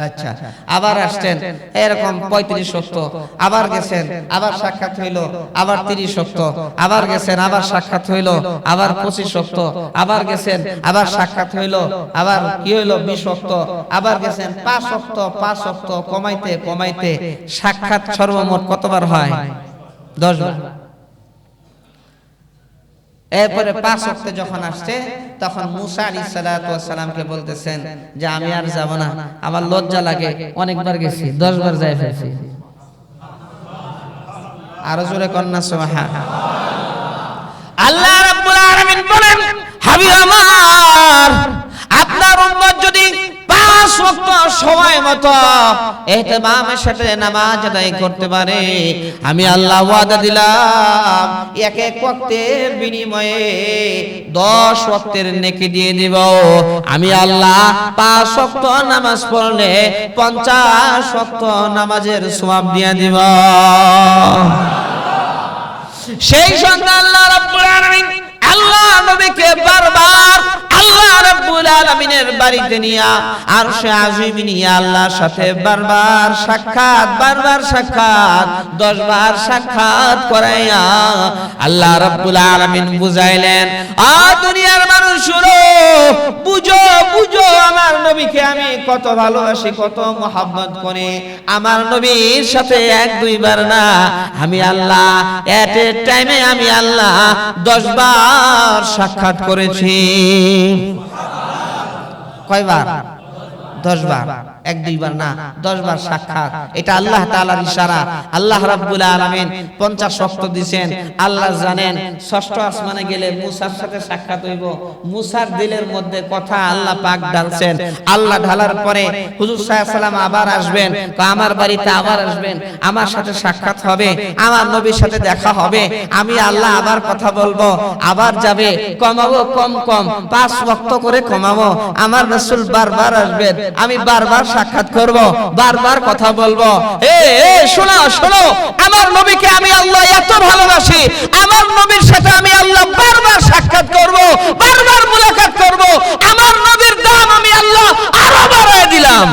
S1: আচ্ছা, আবার আসছেন, এরকম 35 ওয়াক্ত। আবার গেছেন, আবার সাক্ষাৎ হইল, আবার 30 ওয়াক্ত। আবার গেছেন, আবার সাক্ষাৎ হইল, আবার 25 ওয়াক্ত। আবার গেছেন, আবার সাক্ষাৎ হইল, আবার কি হইল? 20 ওয়াক্ত। আবার গেছেন 5 ওয়াক্ত কমাইতে কমাইতে সাক্ষাৎ সর্বমোট কতবার হয়? 10 বার। এরপরে 5 ওয়াক্তে যখন আসছে, তখন মুসা আলাইহিস সালাতু ওয়াস সালামকে বলতেছেন যে আমি আর যাব না, আমার লজ্জা লাগে, অনেকবার গেছি, 10 বার যাই ফেলছি। আরো জোরে কন্না সুবহানাল্লাহ। আল্লাহ রাব্বুল আলামিন বলেন, হাবিব আমার আপনার উম্মত যদি 5 ওয়াক্ত সময় মতো ইহতিমামের সাথে নামাজ আদায় করতে পারে, আমি আল্লাহ ওয়াদা দিলাম 1 ওয়াক্তের বিনিময়ে 10 ওয়াক্তের নেকি দিয়ে দিব। আমি আল্লাহ 5 ওয়াক্ত নামাজ পড়লে 50 ওয়াক্ত নামাজের সওয়াব দিয়ে দিব। সেই সঙ্গে আল্লাহ রাব্বুল আলামিন আল্লাহ নবীকে বারবার আল্লাহ রাব্বুল আলামিনের বাড়িতে নিয়া আরশে আজিম নিয়া আল্লাহর সাথে বারবার সাক্ষাৎ 10 বার সাক্ষাৎ করাইয়া আল্লাহ রাব্বুল আলামিন বুঝাইলেন, আ দুনিয়ার মানুষ শুনো, বুঝো আমার নবীকে আমি কত ভালোবাসি, কত মহব্বত করি। আমার নবীর সাথে 1-2 বার না, আমি আল্লাহ এট এ টাইমে আমি আল্লাহ 10 বার সাক্ষাৎ করেছি। কয়বার? 10 বার, 1-2 বার না, 10 বার সাক্ষাৎ। এটা আল্লাহ তাআলার ইশারা। আল্লাহ রাব্বুল আলামিন 50 ওয়াক্ত দিবেন। আল্লাহ জানেন ষষ্ঠ আসমানে গেলে মুসার সাথে সাক্ষাৎ হইব। মুসার দিলের মধ্যে কথা আল্লাহ পাক ঢালছেন। আল্লাহ ঢালার পরে হুজুর সাল্লাল্লাহু আলাইহি সাল্লাম আবার আসবেন, আমার বাড়িতে আবার আসবেন, আমার সাথে সাক্ষাৎ হবে, আমার নবীর সাথে দেখা হবে, আমি আল্লাহ আবার কথা বলবো, আবার যাবে, কমাবো কম 5 ওয়াক্ত করে কমাবো। আমার রাসূল বারবার আসবেন, আমি বারবার সাক্ষাৎ করব, বারবার কথা বলবো। শোনো শোনো, আমার নবীকে আমি আল্লাহ এত ভালোবাসি, আমার নবীর সাথে আমি আল্লাহ বারবার সাক্ষাৎ করব, বারবার মুলাকাত করব, আমার নবীর দাম আমি আল্লাহ আরো বাড়ায় দিলাম।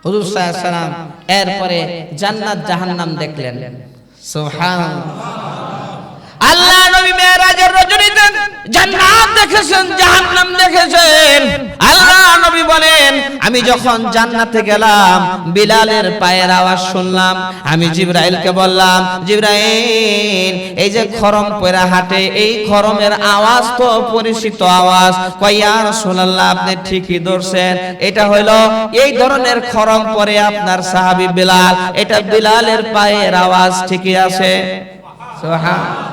S1: হুজুর সাল্লাল্লাহু আলাইহি সাল্লাম এরপরে জান্নাত জাহান্নাম দেখলেন। সুবহানাল্লাহ। আল্লাহ নবী মেরাজের রজনীতে জান্নাত দেখেছেন, জাহান্নাম দেখেছেন। আল্লাহ নবী বলেন, আমি যখন জান্নাতে গেলাম বিলালের পায়ের আওয়াজ শুনলাম। আমি জিবরাইলকে বললাম, জিবরাইল এই যে খরম পয়রা হাঁটে, এই খরমের আওয়াজ তো পরিচিত আওয়াজ। কয় ইয়া রাসূলুল্লাহ, আপনি ঠিকই ধরছেন, এটা হলো এই ধরনের খরম পরে আপনার সাহাবী বিলাল, এটা বিলালের পায়ের আওয়াজ ঠিকই আছে। সুবহানাল্লাহ।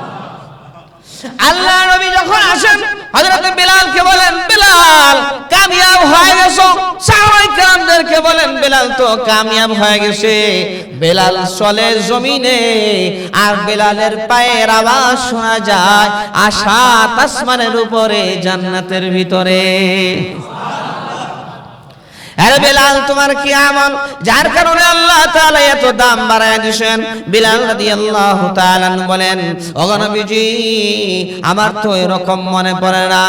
S1: আল্লাহ নবী যখন আসেন হযরত বিলালকে বলেন, বিলাল কামিয়াব হয়ে গেছো। সাহাবায়ে কেরামদেরকে বলেন, বিলাল তো কামিয়াব হয়ে গেছে। বিলাল চলে জমিনে আর বিলালের পায়ের আওয়াজ শোনা যায় 7 আসমানের উপরে জান্নাতের ভিতরে। আরে বিলাল তোমার কি আমল যার কারণে আল্লাহ তাআলা এত দাম বাড়ায় দিয়েছেন? বিলাল রাদিয়াল্লাহু তাআলা বলেন, ওগো নবীজি আমার তো এরকম মনে পড়ে না,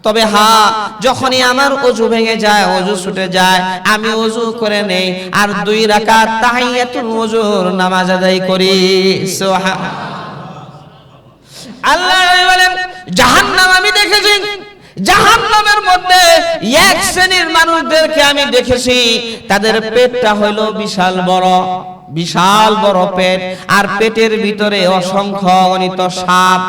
S1: তবে হ্যাঁ যখনই আমার ওযু ভেঙে যায়, ওযু ছুটে যায়, আমি ওযু করে নেই আর 2 রাকাত তাহিয়াতুল ওযুর নামাজ আদায় করি। সুবহানাল্লাহ। আল্লাহ বলেন, জাহান্নাম আমি দেখেছি, জাহান্নামের মধ্যে এক শ্রেণীর মানুষদেরকে আমি দেখেছি, তাদের পেটটা হলো বিশাল বড়, বিশাল বড় পেট, আর পেটের ভিতরে অসংখ্য অগণিত সাপ,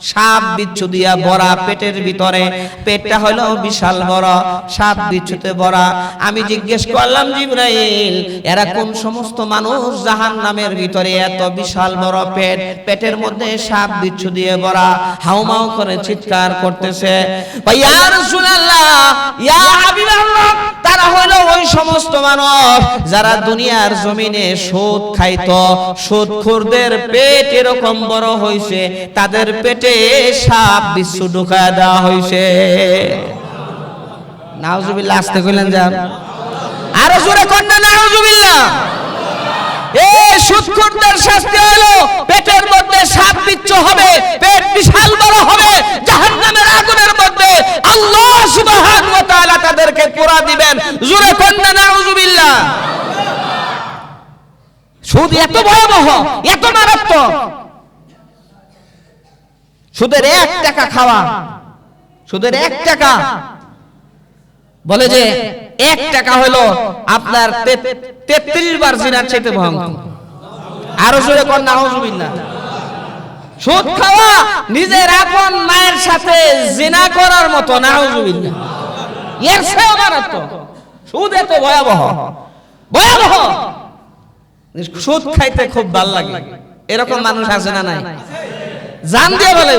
S1: সাপ বিচ্ছু দিয়া ভরা পেটের ভিতরে। পেটটা হলো বিশাল বড়, সাপ বিচ্ছুতে ভরা। আমি জিজ্ঞেস করলাম, জিবরাইল এরা কোন সমস্ত মানুষ জাহান্নামের ভিতরে এত বিশাল বড় পেট, পেটের মধ্যে সাপ বিচ্ছু দিয়ে ভরা, হাউমাউ করে চিৎকার করতেছে? ইয়া রাসূলুল্লাহ, ইয়া হাবিবাল্লাহ, তারা হলো ওই সমস্ত মানুষ যারা দুনিয়ার জমিনে সুদ খাইতো। সুদখোরদের পেট এরকম বড় হইছে, তাদের পেটে সাপ বিচ্ছু ঢুকায় দেওয়া হইছে। নাউজুবিল্লাহ। আস্তে কইলেন যান, আরো জোরে কন্যা নাউজুবিল্লাহ। এই সুদখোরদের শাস্তি হলো পেটের মধ্যে সাপ বিচ্ছু হবে, পেট বিশাল বড় হবে, জাহান্নামের আগুনের মধ্যে আল্লাহ সুবহানাহু ওয়া তাআলা তাদেরকে পোড়া দিবেন। জোরে কন্যা নাউজুবিল্লাহ। সুদ এত ভয়াবহ, এত মারাত্মক। সুদের 1 টাকা খাওয়া, সুদের 1 টাকা, বলে যে 1 টাকা হলো আপনার 33 বার জিনার চাইতে ভয়ঙ্কর। আরো জোরে কর নাউজুবিল্লাহ। সুদ খাওয়া নিজের আপন মায়ের সাথে জিনা করার মতো, নাউজুবিল্লাহ। এর চেয়েও মারাত্মক। সুদ এত ভয়াবহ, ভয়াবহ। সুদ খাইতে খুব ভালো লাগে, এরকম মানুষ আছে না নাই? জান দিয়ে বলে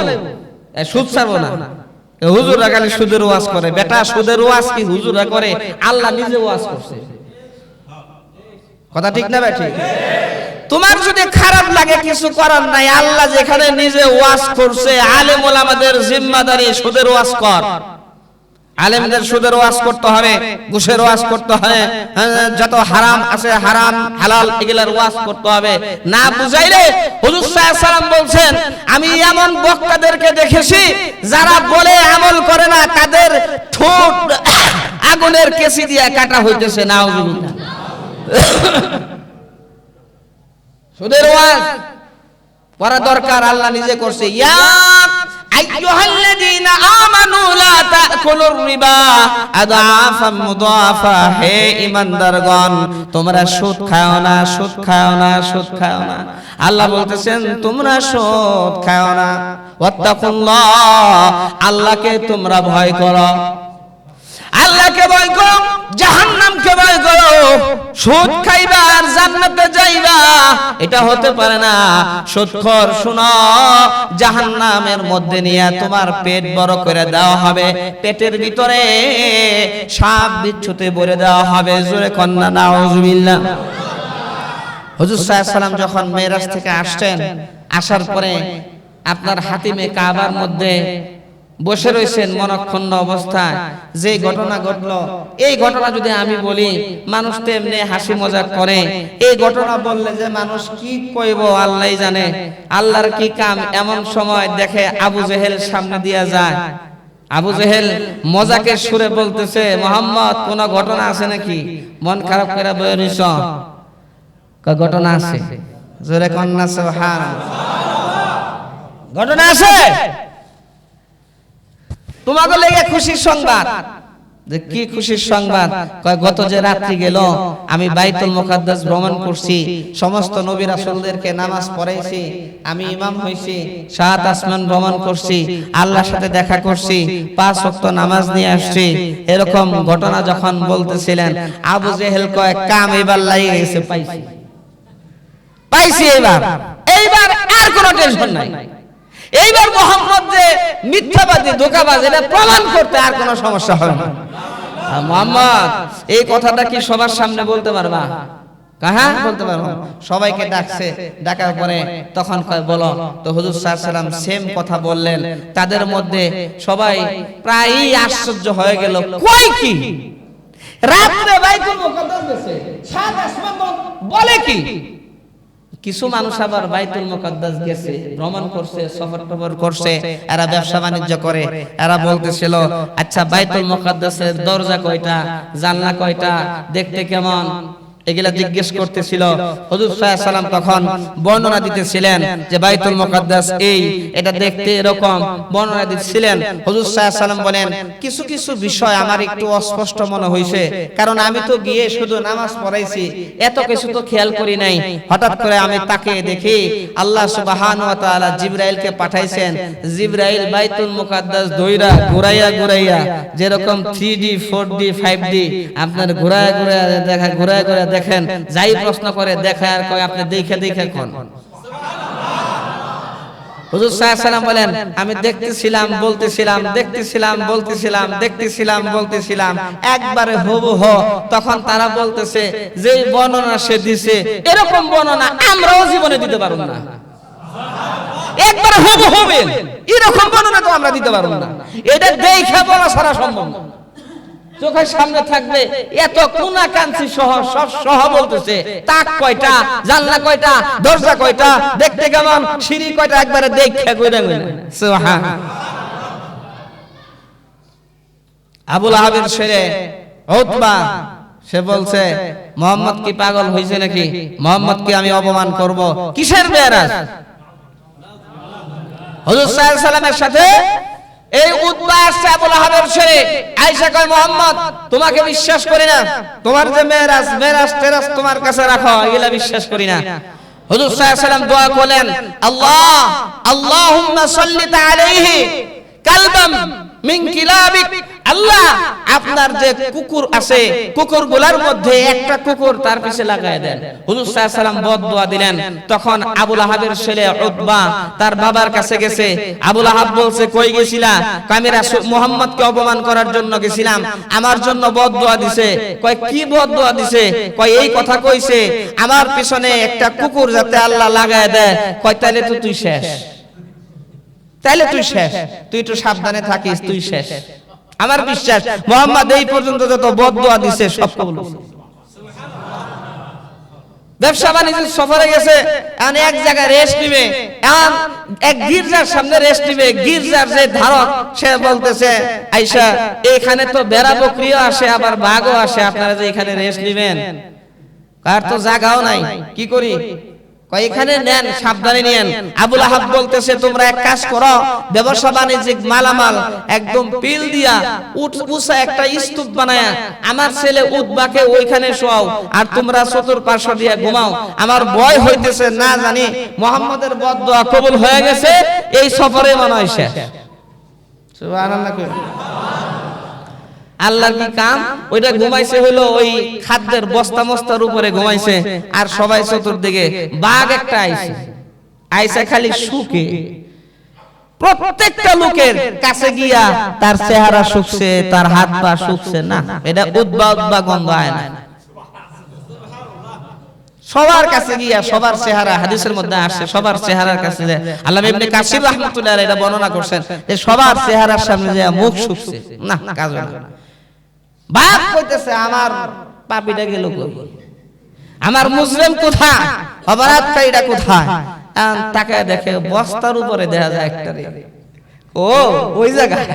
S1: সুদ ছাড়বো না। হুজুররা খালি সুদের ওয়াজ করে। বেটা সুদের ওয়াজ কি হুজুররা করে? আল্লাহ নিজে ওয়াজ করছে। কথা ঠিক না ভাই? ঠিক। তোমার যদি খারাপ লাগে কিছু করার নাই, আল্লাহ যেখানে নিজে ওয়াজ করছে, আলেম ওলামাদের জিম্মাদারি সুদের ওয়াজ কর। আলেমদের সুদের ওয়াজ করতে হবে, ঘুষের ওয়াজ করতে হবে, যত হারাম আছে হারাম হালাল এগুলার ওয়াজ করতে হবে। না বুঝাইলে হুজুর সাল্লাল্লাহু আলাইহি ওয়াসাল্লাম বলছেন, আমি এমন বক্তাদেরকে দেখেছি যারা বলে আমল করে না, তাদের ঠোঁট আগুনের কেসি দিয়ে কাটা হইতেছে। নাউজুবিল্লাহ। সুদের ওয়াজ করা দরকার, আল্লাহ নিজে করছে। ইয়া আইয়ুহাল্লাযীনা আমানু লা তাকুলুর রিবা আদাফাম মুদাফা। হে ঈমানদারগণ, তোমরা সুদ খাও না, সুদ খাও না, সুদ খাও না। আল্লাহ বলতেছেন তোমরা সুদ খাও না। ওয়াত্তাকুল্লাহ, আল্লাহকে তোমরা ভয় করো। আল্লাহকে ভয় করো, জাহান্নামকে ভয় করো, সুদ খাইবা আর জান্নাতে যাইবা এটা হতে পারে না। সুদখোর শুনো, জাহান্নামের মধ্যে নিয়ে তোমার পেট বড় করে দেওয়া হবে, পেটের ভিতরে সাপ বিচ্ছুতে ভরে দেওয়া হবে। জোরে কন্যা নাউজুবিল্লাহ। হুজুর সাল্লাল্লাহু আলাইহি ওয়াসাল্লাম যখন মেরাজ থেকে আসছেন, আসার পরে আপনার হাতিমে কাবার মধ্যে বসে রয়েছেন মনক্ষুণ্ণ অবস্থায়। যে ঘটনা ঘটলো, এই ঘটনা যদি আমি বলি মানুষ তো এমনি হাসি মজাক করে, এই ঘটনা বললে যে মানুষ কি কইব আল্লাহই জানে, আল্লাহর কি কাম। এমন সময় দেখে আবু জেহেল সামনে দিয়া যায়। আবু জেহেল মজাকের সুরে বলতেছে, মোহাম্মদ কোন ঘটনা আছে নাকি? মন খারাপ করে বয়ে রইছ? ঘটনা আছে। জোরে কন্যা সুবহানাল্লাহ। ঘটনা আছে, তোমাকে লেগে খুশির সংবাদ। যে কি খুশির সংবাদ? কয় গত যে রাত্রি গেল আমি বাইতুল মুকাদ্দাস ভ্রমণ করছি, সমস্ত নবী রাসূলদেরকে নামাজ পড়াইছি, আমি ইমাম হইছি, সাত আসমান ভ্রমণ করছি, আল্লাহর সাথে দেখা করছি, 5 ওয়াক্ত নামাজ নিয়ে আসছি। এরকম ঘটনা যখন বলতেছিলেন, আবু জেহেল কয় কাম এবার লাগিয়ে গেছে, পাইছি এইবার আর কোনো টেনশন নাই। এইবার মোহাম্মদ যে মিথ্যাবাদী ধোঁকাবাজ এটা প্রমাণ করতে আর কোনো সমস্যা হবে না। মোহাম্মদ এই কথাটা কি সবার সামনে বলতে পারবা? হ্যাঁ বলতে পারবো। সবাইকে ডাকছে, ডাকার পরে তখন কয় বলো তো। হুজুর সাল্লাল্লাহু আলাইহি ওয়াসাল্লাম সেম কথা বললেন। তাদের মধ্যে সবাই প্রায়ই আশ্চর্য হয়ে গেল, কই কি রাতে বাইতুল মুকাদ্দাস গেছে, সাত আসমান বলে কি? কিছু মানুষ আবার বাইতুল মুকাদ্দাস গেছে, ভ্রমণ করছে, সফর টফর করছে, এরা ব্যবসা বাণিজ্য করে, এরা বলতেছিল আচ্ছা বাইতুল মুকাদ্দাসের দরজা কয়টা, জানলা কয়টা, দেখতে কেমন, এগুলা জিজ্ঞেস করতেছিল। হুজুর সাল্লাল্লাহু আলাইহি ওয়াসাল্লাম তখন বর্ণনা দিতেছিলেন যে বাইতুল মুকাদ্দাস এই, এটা দেখতে এরকম বর্ণনা দিতেছিলেন। হুজুর সাল্লাল্লাহু আলাইহি ওয়াসাল্লাম বলেন কিছু কিছু বিষয় আমার একটু অস্পষ্ট মনে হইছে, কারণ আমি তো গিয়ে শুধু নামাজ পড়াইছি, এত কিছু তো খেয়াল করি নাই। হঠাৎ করে আমি তাকে দেখি আল্লাহ সুবহানাহু ওয়া তাআলা জিবরাইলকে পাঠাইছেন। জিবরাইল বাইতুল মুকাদ্দাস দইরা ঘুরাইয়া ঘুরাইয়া, যেরকম 3D 4D 5D আপনার ঘুরাইয়া ঘুরাইয়া দেখা, ঘুরাইয়া ঘুরাইয়া দেখেন, যাই প্রশ্ন করে দেখে আর কয় আপনি দেখে দেখে কোন। হুজুর সাল্লাল্লাহু আলাইহি ওয়াসাল্লাম বলেন আমি দেখতেছিলাম বলতেছিলাম, দেখতেছিলাম বলতেছিলাম, দেখতেছিলাম বলতেছিলাম, একবারে হুবহু। তখন তারা বলতেছে যে বর্ণনা সে দিছে এরকম বর্ণনা আমরাও জীবনে দিতে পারব না। একবারে হুবহু এরকম বর্ণনা তো আমরা দিতে পারব না, এটা দেখে বলা ছাড়া সম্ভব না। চোখের সামনে থাকবে, এত কোনা কাঞ্চি সহ সব সহ বলতেছে, তাক কয়টা, জানলা কয়টা, দরজা কয়টা, দেখতে কেমন, সিঁড়ি কয়টা, একবারে দেখে কইরা কইরা সুবহানাল্লাহ। আবু লাহাবের ছেলে উতবা সে বলছে মুহাম্মদ কি পাগল হইছে নাকি? মুহাম্মদ কি আমি অপমান করব? কিসের মেরাজ? হুজুর সাল্লাল্লাহু আলাইহি ওয়াসাল্লামের সাথে এই উতবা আসছে আবু লাহাবের ছেলে। আয়েশা কয় মুহাম্মদ তোমাকে বিশ্বাস করি না, তোমার যে মেরাজ টেরাজ তোমার কাছে রাখো, এগুলা বিশ্বাস করি না। হুজুর সাল্লাল্লাহু আলাইহি ওয়াসাল্লাম দোয়া করলেন, আল্লাহুম্মা সাল্লিত আলাইহি কালবাম মিন কিলাবিক, আল্লাহ আপনার যে কুকুর আছে কুকুরগুলোর মধ্যে একটা কুকুর তার পিছে লাগায় দেন। হুজুর সাল্লাল্লাহু আলাইহি ওয়াসাল্লাম বদদুয়া দিলেন। তখন আবু লাহাবের ছেলে উতবা তার বাবার কাছে গেছে। আবু লাহাব বলছে কই গেছিলা? আমি রাসূল মুহাম্মদকে অপমান করার জন্য গেছিলাম, আমার জন্য বদদুয়া দিছে। কয় কি বদদুয়া দিছে? কয় এই কথা কইছে আমার পিছনে একটা কুকুর যাতে আল্লাহ লাগায় দেয়। কয় তাইলে তো তুই শেষ, তাইলে তুই শেষ, তুই একটু সাবধানে থাকিস, তুই শেষ। আমার বিশ্বাস মুহাম্মদ এই পর্যন্ত যত বদদুয়া দিছে সব কবুল হইছে। ব্যবসা বাণিজ্য সফরে গেছে, এখন এক জায়গায় রেস্ট নিবে, এখন এক গির্জার সামনে রেস্ট নিবে। গির্জার যে ধারক সে বলতেছে আয়েশা এখানে তো বেড়া বকরিও আসে আবার বাঘও আসে, আপনারা যে এখানে রেস্ট নিবেন, আর তো জায়গাও নাই, কি করি? কয় এখানে নেন, সাবধানে নেন। আবু লাহাব বলতেছে তোমরা এক কাজ করো, ব্যবসা বাণিজ্যিক মালামাল একদম পিল দিয়া উঁচা একটা স্তূপ বানায়া আমার ছেলে উতবাকে ওইখানে শোয়াও, আর তোমরা চতুর্পার্শ্ব দিয়ে ঘুমাও। আমার ভয় হইতেছে না জানি মুহাম্মদের বদদুয়া কবুল হয়ে গেছে, এই সফরে মনে হয় শেষ। সুবহানাল্লাহ। আল্লাহর কি কাম? ওইটা ঘুমাইছে হলো ওই খাদ্যের বস্তা মস্তার উপরে ঘুমাইছে, আর সবাই চতুর্দিকে। বাঘ একটা আইসা খালি শুকে, প্রত্যেকটা লোকের কাছে গিয়া তার চেহারা শুকছে, তার হাত পা শুকছে না, এটা উদ্বা গন্ধ আয় না। সবার কাছে গিয়া সবার চেহারা, হাদিসের মধ্যে আসছে সবার চেহারার কাছে যায়। আল্লামা ইবনে কাসির রাহমাতুল্লাহ আলাইহি এটা বর্ণনা করছেন যে সবার চেহারার সামনে যায় মুখ শুকছে না, কাজ হয় না। বাপ কইতেছে আমার পাপীটা গেল কই, আমার মুজরিম কোথায়, অপরাধকারীটা কোথায়? তাকায় দেখে বস্তার উপরে দেখা যায় একটা রে, ও ওই জায়গায়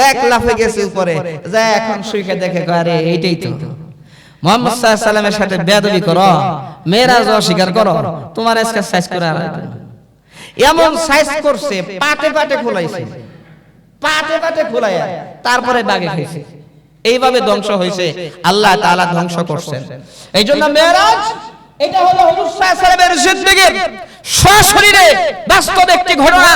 S1: এক লাফে গেছে উপরে যায়, এখন শুইকে দেখে আরে এইটাই তো মুহাম্মদ সাল্লাল্লাহু আলাইহি সাল্লামের সাথে বেয়াদবি করো, মেরাজ অস্বীকার করো, তোমার আজকে সাইজ করে আর এমন সাইজ করছে, পাটে পাটে খোলাইছে, পাটে পাটে খোলাইয়া তারপরে বাগে খাইছে। এইভাবে ধ্বংস হয়েছে, আল্লাহ তাআলা ধ্বংস করছেন। এইজন্য মেরাজ এটা হলো হুজুর সাল্লাল্লাহু আলাইহি সাল্লামের জিন্দেগীর সশরীরে বাস্তব একটি ঘটনা,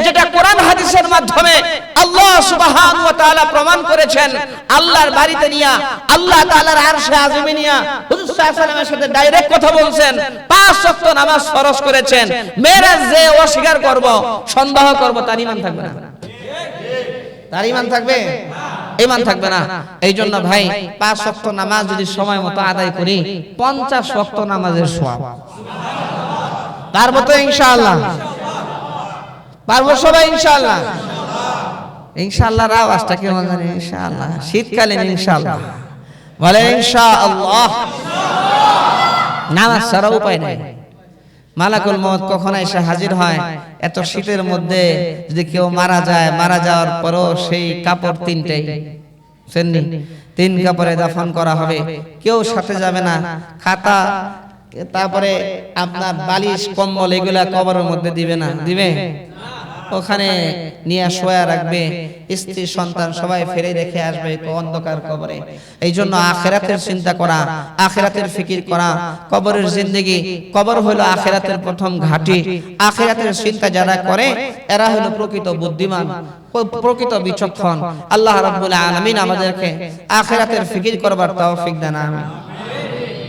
S1: যেটা কোরআন হাদিসের মাধ্যমে আল্লাহ সুবহানাহু ওয়া তাআলা প্রমাণ করেছেন। আল্লাহর বাড়িতে নিয়া, আল্লাহ তাআলার আরশে আজিমে নিয়া হুজুর সাল্লাল্লাহু আলাইহি সাল্লামের সাথে ডাইরেক্ট কথা বলছেন, 5 ওয়াক্ত নামাজ ফরজ করেছেন। মেরাজ যে অস্বীকার করব, সন্দেহ করব, তার ঈমান থাকবে না, তার ঈমান থাকবে? ঈমান থাকবে না। এই জন্য ভাই 5 ওয়াক্ত নামাজ যদি সময় মতো আদায় করি, 50 ওয়াক্ত নামাজের সওয়াব। পারবো তো ইনশাআল্লাহ? পারবো সবাই ইনশাআল্লাহ? ইনশাআল্লাহ এর আওয়াজটা কেমন জানি? ইনশাআল্লাহ শীতকালীন ইনশাআল্লাহ বলে ইনশাআল্লাহ। নামাজ ছাড়া উপায় নাই। মালাকুল মউত কখন এসে হাজির হয়, এত শীতের মধ্যে যদি কেউ মারা যায়, মারা যাওয়ার পরও সেই কাপড় তিনটাই, তিন কাপড়ে দাফন করা হবে, কেউ সাথে যাবে না। খাতা, তারপরে আপনার বালিশ, কম্বল এগুলা কবরের মধ্যে দিবে না, দিবে? ওখানে নিয়ে শোয়া রাখবে, স্ত্রী সন্তান সবাই ফেলে রেখে আসবে অন্ধকার কবরে। এই জন্য আখিরাতের চিন্তা করা, আখিরাতের ফিকির করা, কবরের জিন্দেগি, কবর হলো আখিরাতের প্রথম ঘাঁটি। আখিরাতের চিন্তা যারা করে এরা হলো প্রকৃত বুদ্ধিমান, প্রকৃত বিচক্ষণ। আল্লাহ রাব্বুল আলামিন আমাদেরকে আখিরাতের ফিকির করবার তৌফিক দান, আমিন।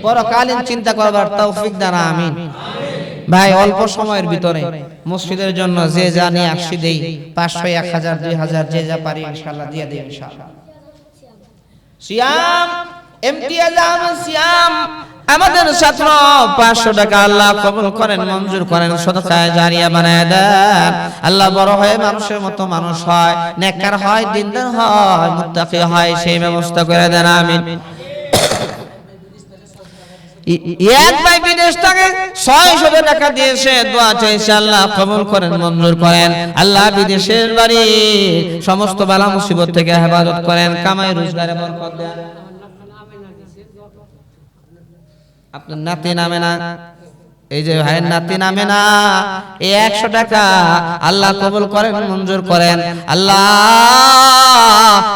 S1: পরকালীন চিন্তা করবার তৌফিক দান, আমিন। ভাই অল্প সময়ের ভিতরে মসজিদের জন্য যে যা নিয়ে আসছি দেই, 500, 1000, 2000 যে যা পারি ইনশাআল্লাহ দিয়ে দেই ইনশাআল্লাহ। সিয়াম, ইমতিয়াজ আহমদ সিয়াম আমাদের ছাত্র, 500 টাকা আল্লাহ কবুল করেন, মঞ্জুর করেন, সদকায়ে জারিয়া বানায় দেন। আল্লাহ বড় হয়ে মানুষের মতো মানুষ হয়, নেককার হয়, দিনদার হয়, মুত্তাকি হয়, সেই ব্যবস্থা করে দেন, আমিন। এক ভাই বিদেশ থেকে 600 টাকা দিয়েছে, দোয়া চাইছে, আল্লাহ কবুল করেন, মঞ্জুর করেন। আল্লাহ বিদেশের বাড়ি সমস্ত বালা মুসিবত থেকে হেফাজত করেন, কামাই রোজগারে বরকত দেন। আপনার নাতি নামে না, এই যে ভাইয়ের নাতি নামে না, এই 100 টাকা আল্লাহ কবুল করেন, মঞ্জুর করেন। আল্লাহ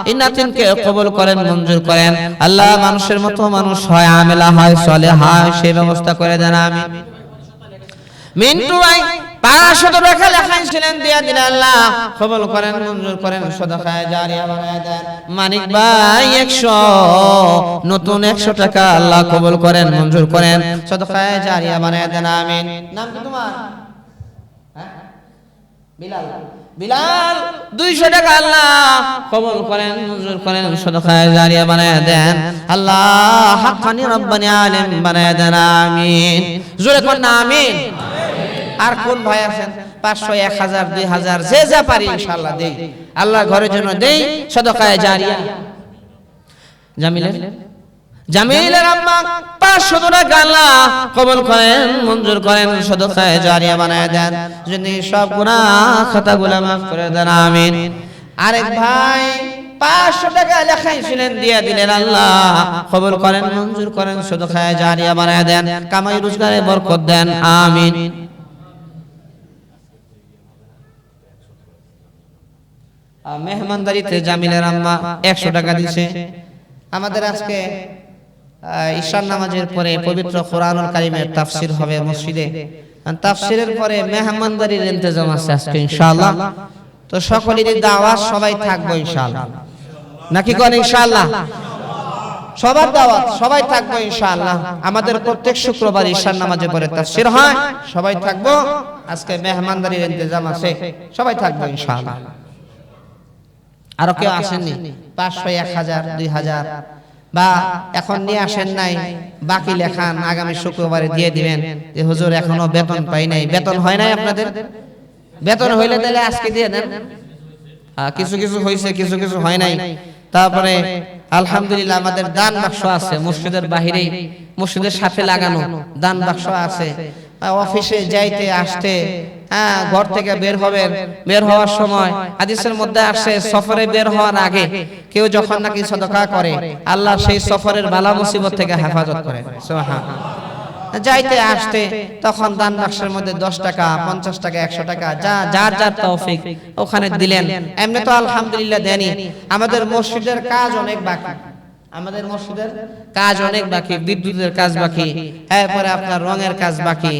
S1: এই নাতিনকে কবুল করেন, মঞ্জুর করেন। আল্লাহ মানুষের মতো মানুষ হয়, আমেলা হয়, সালেহ হয়, সেই ব্যবস্থা করে দেন, আমিন। মিন্টু ভাই 500 টাকা লেখাইছিলেন, দিয়া দিলেন, আল্লাহ কবুল করেন, মঞ্জুর করেন, সদকায়ে জারিয়া বানায় দেন। মানিক ভাই 100, নতুন 100 টাকা আল্লাহ কবুল করেন, মঞ্জুর করেন, সদকায়ে জারিয়া বানায় দেন, আমিন। নাম কি তোমার? বিলাল। বিলাল 200 টাকা আল্লাহ কবুল করেন, মঞ্জুর করেন, সদকায়ে জারিয়া বানায় দেন। আল্লাহ হাক্কানি রব্বানি আলিম বানায় দেন, আমিন। জোরে কোন আমিন। আর কোন ভাই আছেন 500, 1000, 2000 যে যা পারি ইনশাআল্লাহ দেই, আল্লাহ ঘরের জন্য দেই, সদকায়ে জারিয়া। জামিলের আম্মা 500 টাকা আল্লাহ কবুল করেন, মঞ্জুর করেন, সদকায়ে জারিয়া বানায় দেন, যিনি সব গুনাহ খাতাগুলো maaf করে দেন, আমিন। আরেক ভাই 500 টাকা লেখাইছিলেন, দিয়া দিলেন, আল্লাহ কবুল করেন, মঞ্জুর করেন, সদকায়ে জারিয়া বানায় দেন, কামাই রোজগারে বরকত দেন, আমিন। মেহমানদারিতে জামিলের আম্মা 100 টাকা দিছে। আমাদের আজকে ঈশার নামাজের পরে পবিত্র কোরআনুল কারীমের তাফসীর হবে মসজিদে। তাফসীরের পরে মেহমানদারির ইন্তজাম আছে আজকে ইনশাআল্লাহ। তো সকলেরই দাওয়াত, সবাই থাকবো ইনশাআল্লাহ। নাকি কোন ইনশাআল্লাহ? সবার দাওয়াত, সবাই থাকবো ইনশাআল্লাহ। আমাদের প্রত্যেক শুক্রবার ঈশার নামাজে পরে তাফসীর হয়, সবাই থাকবো। আজকে মেহমানদারির ইন্তজাম আছে, সবাই থাকবো ইনশাআল্লাহ। আর কেউ আসেননি 500 1000 2000 বা এখন নিয়ে আসেন নাই, বাকি লেখান আগামী শুক্রবারে দিয়ে দিবেন যে হুজুর এখনো বেতন পাই নাই। বেতন হয় নাই আপনাদের? বেতন হইলে তাহলে আজকে দিয়ে দেন। কিছু কিছু হয়েছে, কিছু কিছু হয় নাই। তারপরে আলহামদুলিল্লাহ আমাদের দান বাক্স আছে মসজিদের বাহিরে, মসজিদের সাথে লাগানো দান বাক্স আছে। অফিসে যাইতে আসতে, ঘর থেকে বের হবেন, বের হওয়ার সময় হাদিসের মধ্যে আসে সফরে বের হওয়ার আগে কেউ যখন নাকি সদকা করে আল্লাহ সেই সফরের বালা মুসিবত থেকে হেফাজত করে। সুবহানাল্লাহ। যাইতে আসতে তখন দান বাক্সের মধ্যে 10 টাকা 50 টাকা 100 টাকা যার যার তৌফিক ওখানে দিলেন। এমনি তো আলহামদুলিল্লাহ দেনি। আমাদের মসজিদের কাজ অনেক বাকি, আমাদের মসজিদের কাজ অনেক বাকি, বিদ্যুতের কাজ বাকি, এরপরে আপনার রঙের কাজ বাকি,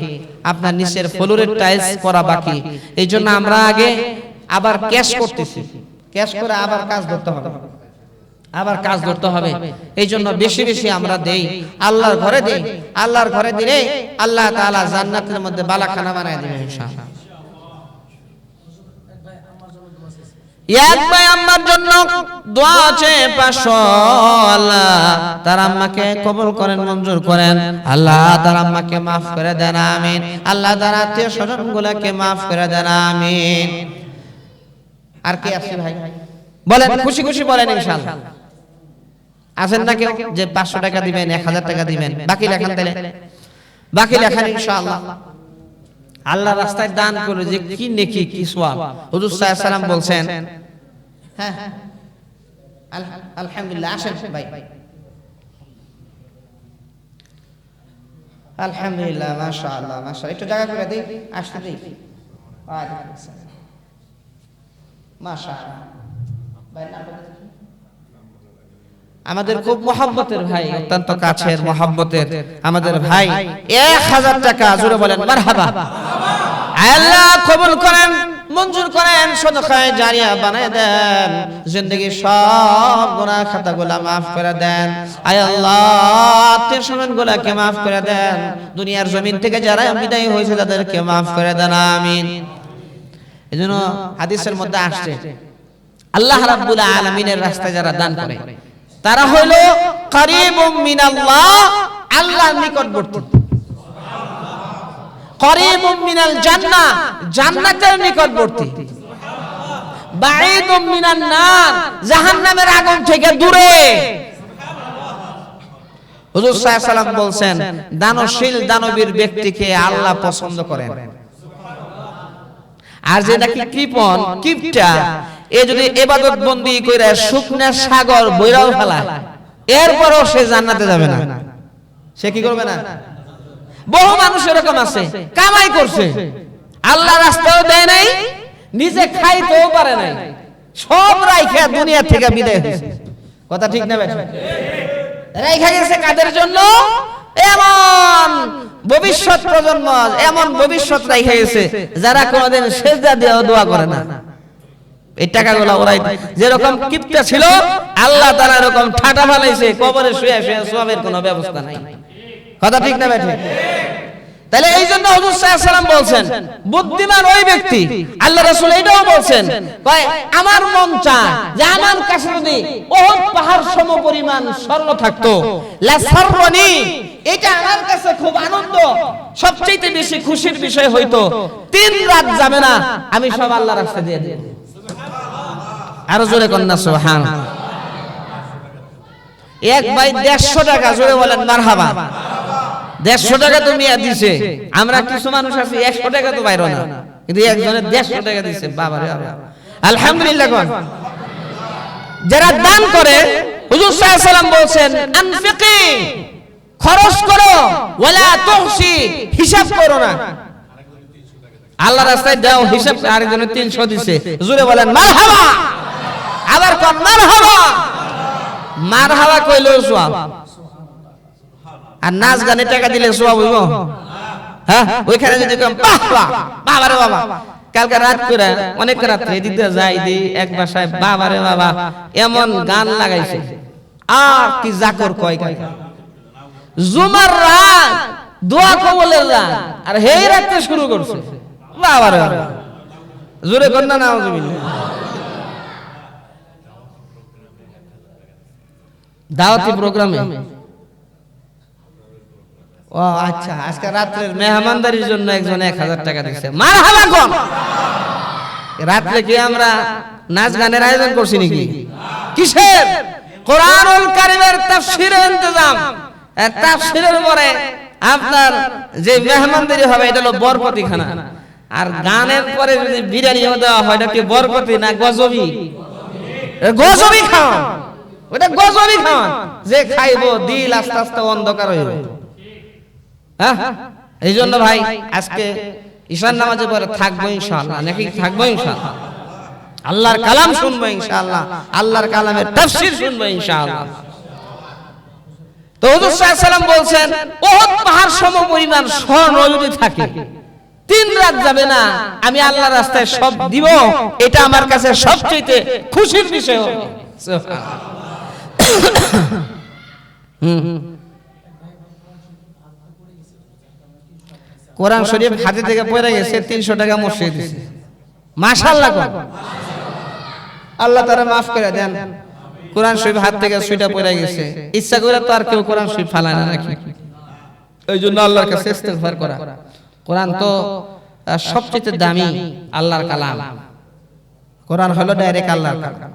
S1: আপনার নিচের ফ্লোরের টাইলস করা বাকি। এই জন্য আমরা আগে আবার ক্যাশ করতেছি, ক্যাশ করে আবার কাজ ধরতে হবে, আবার কাজ ধরতে হবে। এই জন্য বেশি বেশি আমরা দেই, আল্লাহর ঘরে দেই। আল্লাহর ঘরে দিলে আল্লাহ তাআলা জান্নাতের মধ্যে বালাখানা বানায় দিবেন ইনশাআল্লাহ। এক ভাই আম্মার জন্য দোয়া আছে 500, আল্লাহ তার আম্মাকে কবুল করেন, মঞ্জুর করেন। আল্লাহ তার আম্মাকে maaf করে দেন, আমিন। আল্লাহ তার আত্মীয় স্বজনগুলোকে maaf করে দেন, আমিন। আর কে আছে ভাই বলেন, খুশি খুশি বলেন ইনশাআল্লাহ। আছেন না কেউ যে 500 টাকা দিবেন, 1000 টাকা দিবেন? বাকি লেখান, তাহলে বাকি লেখান ইনশাআল্লাহ। আল্লাহ রাস্তায় দান করে যে কি নেকি, কি সওয়াব। হুজুর সাল্লাল্লাহু আলাইহি সাল্লাম বলছেন, হ্যাঁ আলহামদুলিল্লাহ। আসেন ভাই, আলহামদুলিল্লাহ, মাশাআল্লাহ মাশাআল্লাহ। একটু জায়গা করে দেই, আসতে দেই। ওয়ালাইকুম আসসালাম, মাশাআল্লাহ। ভাই নাম বলেন। আমাদের খুব মহব্বতের ভাই, অত্যন্ত কাছের মহব্বতের আমাদের ভাই। 1000 টাকা জোরে বলেন মারহাবা। আল্লাহ কবুল করেন, মঞ্জুর করেন, সদকায়ে জারিয়া বানায় দেন, জিন্দেগীর সব গুনাহ খাতাগুলো maaf করে দেন। আয় আল্লাহ আত্মীয় স্বজনগুলোকে maaf করে দেন, দুনিয়ার জমিন থেকে যারা বিদায় হয়েছে তাদেরকে maaf করে দেন, আমিন। এজন্য হাদিসের মধ্যে আসছে আল্লাহ রাব্বুল আলামিনের রাস্তায় যারা দান করে তারা হলো করিবুম মিনাল্লাহ, আল্লাহর নিকটবর্তী। করিবুম মিনাল জান্নাহ, জান্নাতের নিকটবর্তী। বাঈদুম মিনান নার, জাহান্নামের আগুন থেকে দূরে। হুজুর সাল্লাল্লাহু আলাইহি সাল্লাম বলছেন, দানশীল দানবীর ব্যক্তিকে আল্লাহ পছন্দ করেন। আর যে নাকি কৃপণ কিপটা, এ যদি ইবাদত বন্দি কইরা শুকনা সাগর বইরাও ফেলায়, এরপরও সে জান্নাতে যাবে না। সে কি করবে না? বহু মানুষ এরকম আছে, কামাই করছে, আল্লাহ রাস্তাও দেয় নাই, নিজে খাইতেও পারে নাই, সব রাইখা দুনিয়া থেকে বিদায় হয়েছে। কথা ঠিক না বেটা? রাইখা গেছে কাদের জন্য? এমন ভবিষ্যৎ প্রজন্ম, এমন ভবিষ্যৎ রাইখা গেছে যারা কোনোদিন সেজদা দিয়েও দোয়া করে না। এই টাকাগুলো ওরাই যেরকম কিপটা ছিল, আল্লাহ তাআলা এরকম ঠাটা ফেলাইছে, কবরে শুয়ে শুয়ে সওয়াবের কোনো ব্যবস্থা নাই। কথা ঠিক না বেটা? তাহলে এই জন্য হুজুর সাল্লাল্লাহু আলাইহি সাল্লাম বলছেন, বুদ্ধিমান ওই ব্যক্তি, আল্লাহ রাসূল এটাও বলছেন, কয় আমার মন চায় যে আমার কাছে যদি উহুদ পাহাড় সমপরিমাণ স্বর্ণ থাকতো, লা সাররানি, এটা আমার কাছে খুব আনন্দ, সবচেয়ে বেশি খুশির বিষয় হইতো, 3 রাত যাবে না আমি সব আল্লাহর রাস্তায় দিয়ে দেব। আরো জোরে কন্না সুবহানাল্লাহ। এক ভাই 150 টাকা, জোরে বলেন মারহাবা। 150 টাকা তুমি দিছে, আমরা কিছু মানুষ আছি 100 টাকা তো বাইরো না, কিন্তু একজনের 150 টাকা দিছে। বাবা রে বাবা, আলহামদুলিল্লাহ। কোন যারা দান করে, হুজুর সাল্লাল্লাহু আলাইহি সাল্লাম বলছেন, আনফিকি, খরচ করো, ওয়ালা তুহসি, হিসাব করো না। আল্লাহ রাস্তায় দাও, হিসাব। আরেকজনের 300 দিছে, জোরে বলেন মারহাবা। আবার কোন মারহাবা। মারহাবা কইলেও সওয়াব, আর নাচ গানে টাকা দিলে সওয়াব হইব? হ্যাঁ, ওইখানে যদি কম বাহ বাহ বাবা রে বাবা, কালকে রাত করে অনেক রাত্রে দিতে যাই দি এক বাসায় বাবারে বাবা এমন গান লাগাইছে আর কি জাকর কয় কয় জুমার রাত দোয়া কবুলের রাত আর হেই রাতে শুরু করছে বাবারে বাবা জোরে কন্যা নাউজুবিল্লাহ দাওয়াতি প্রোগ্রামে ও আচ্ছা আজকে রাত্রের মেহমানদারির জন্য একজন 1000 টাকা দিয়েছে মারহাবা কোন রাত্রে কি আমরা নাচ গানের আয়োজন করছি নাকি কিসের কোরআনুল কারীমের তাফসীরের ইন্তজাম তাফসীরের পরে আপনার যে মেহমানদারি হবে এটা হলো বরকতিখানা আর গানের পরে যদি বিরিয়ানিও দেওয়া হয় এটা কি বরকতি না গজবি গজবি খাওয়া ওটা গজবি খাওয়া যে খাইবো দিল আস্তে আস্তে অন্ধকার হয়ে যাবে হ্যাঁ এই জন্য ভাই আজকে ঈশান নামাজে পরে থাকবো ইনশাআল্লাহ নাকি থাকবো ইনশাআল্লাহ আল্লাহর কালাম শুনবো ইনশাআল্লাহ আল্লাহর কালামের তাফসীর শুনবো ইনশাআল্লাহ তো হুজুর সাল্লাল্লাহু আলাইহি ওয়াসাল্লাম বলছেন উহুদ পাহাড় সমপরিমাণ স্বর্ণ যদি থাকে 3 রাত যাবে না আমি আল্লাহর রাস্তায় সব দিব এটা আমার কাছে সবচেয়ে খুশির বিষয় হবে কোরআন শরীফ হাতে থেকে পড়ে গেছে 300 টাকা মসজিদে দিয়েছে মাশাআল্লাহ আল্লাহ তাআলা maaf করে দেন কোরআন শরীফ হাত থেকে ছুঁটা পড়ে গেছে ইচ্ছা করে তো আর কেউ কোরআন শরীফ ফালায় না নাকি এইজন্য আল্লাহর কাছে ইস্তেগফার করা কোরআন তো সবচেয়ে দামি আল্লাহর কালাম কোরআন হলো ডাইরেক্ট আল্লাহর কালাম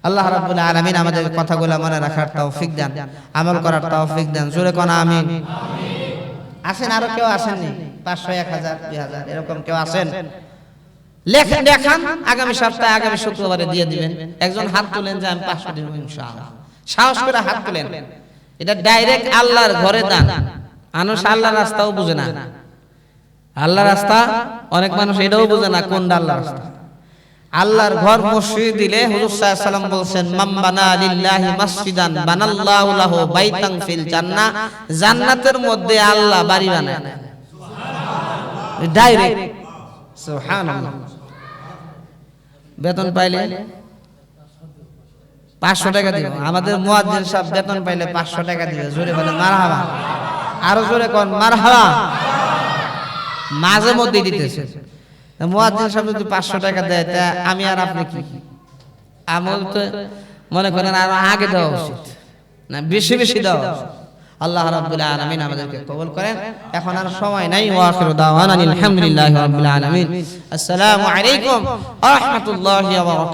S1: আল্লাহ রাব্বুল আলামিন আমাদের কথাগুলো মনে রাখার তৌফিক দেন আমল করার তৌফিক দেন জোরে কোন আমিন আসেন আরো কেউ আসেননি 500 1000 2000 এরকম কেউ আসেন লেখেন দেখান আগামী সপ্তাহে আগামী শুক্রবারে দিয়ে দিবেন একজন হাত তুলেন যে আমি 500 দিব ইনশাআল্লাহ সাহস করে হাত তুলেন এটা ডাইরেক্ট আল্লাহর ঘরে দান মানুষ আল্লাহর রাস্তাও বুঝে না আল্লাহর রাস্তা অনেক মানুষ এটাও বুঝে না কোনটা আল্লাহর রাস্তা আল্লাহর ঘর মসজিদ দিলে হুজুর সাল্লাল্লাহু আলাইহি ওয়াসাল্লাম বলেন মান বানা লিল্লাহি মাসজিদান বানাল্লাহু লাহু বাইতান ফিল জান্নাহ জান্নাতের মধ্যে আল্লাহ বাড়ি বানায় সুবহানাল্লাহ ডাইরেক্ট সুবহানাল্লাহ বেতন পাইলে 500 টাকা দিব আমাদের মুয়াজ্জিন সাহেব বেতন পাইলে 500 টাকা দিবে জোরে বলেন মারহাবা আরো জোরে কোন মারহাবা মাঝে মধ্যে দিতেছে মুয়াজ্জিন সাহেব যদি 500 টাকা দেয় তা আমি আর আপনি কি আমল তো মনে করেন আর আগে দেওয়া উচিত না বেশি বেশি দেওয়া উচিত আল্লাহ রাব্বুল আলামিন আমাদেরকে কবুল করেন এখন আর সময় নাই ওয়া আখিরু দাওয়ানা আলহামদুলিল্লাহি রাব্বিল আলামিন আসসালামু আলাইকুম ওয়া রাহমাতুল্লাহি ওয়া বারাকাতুহু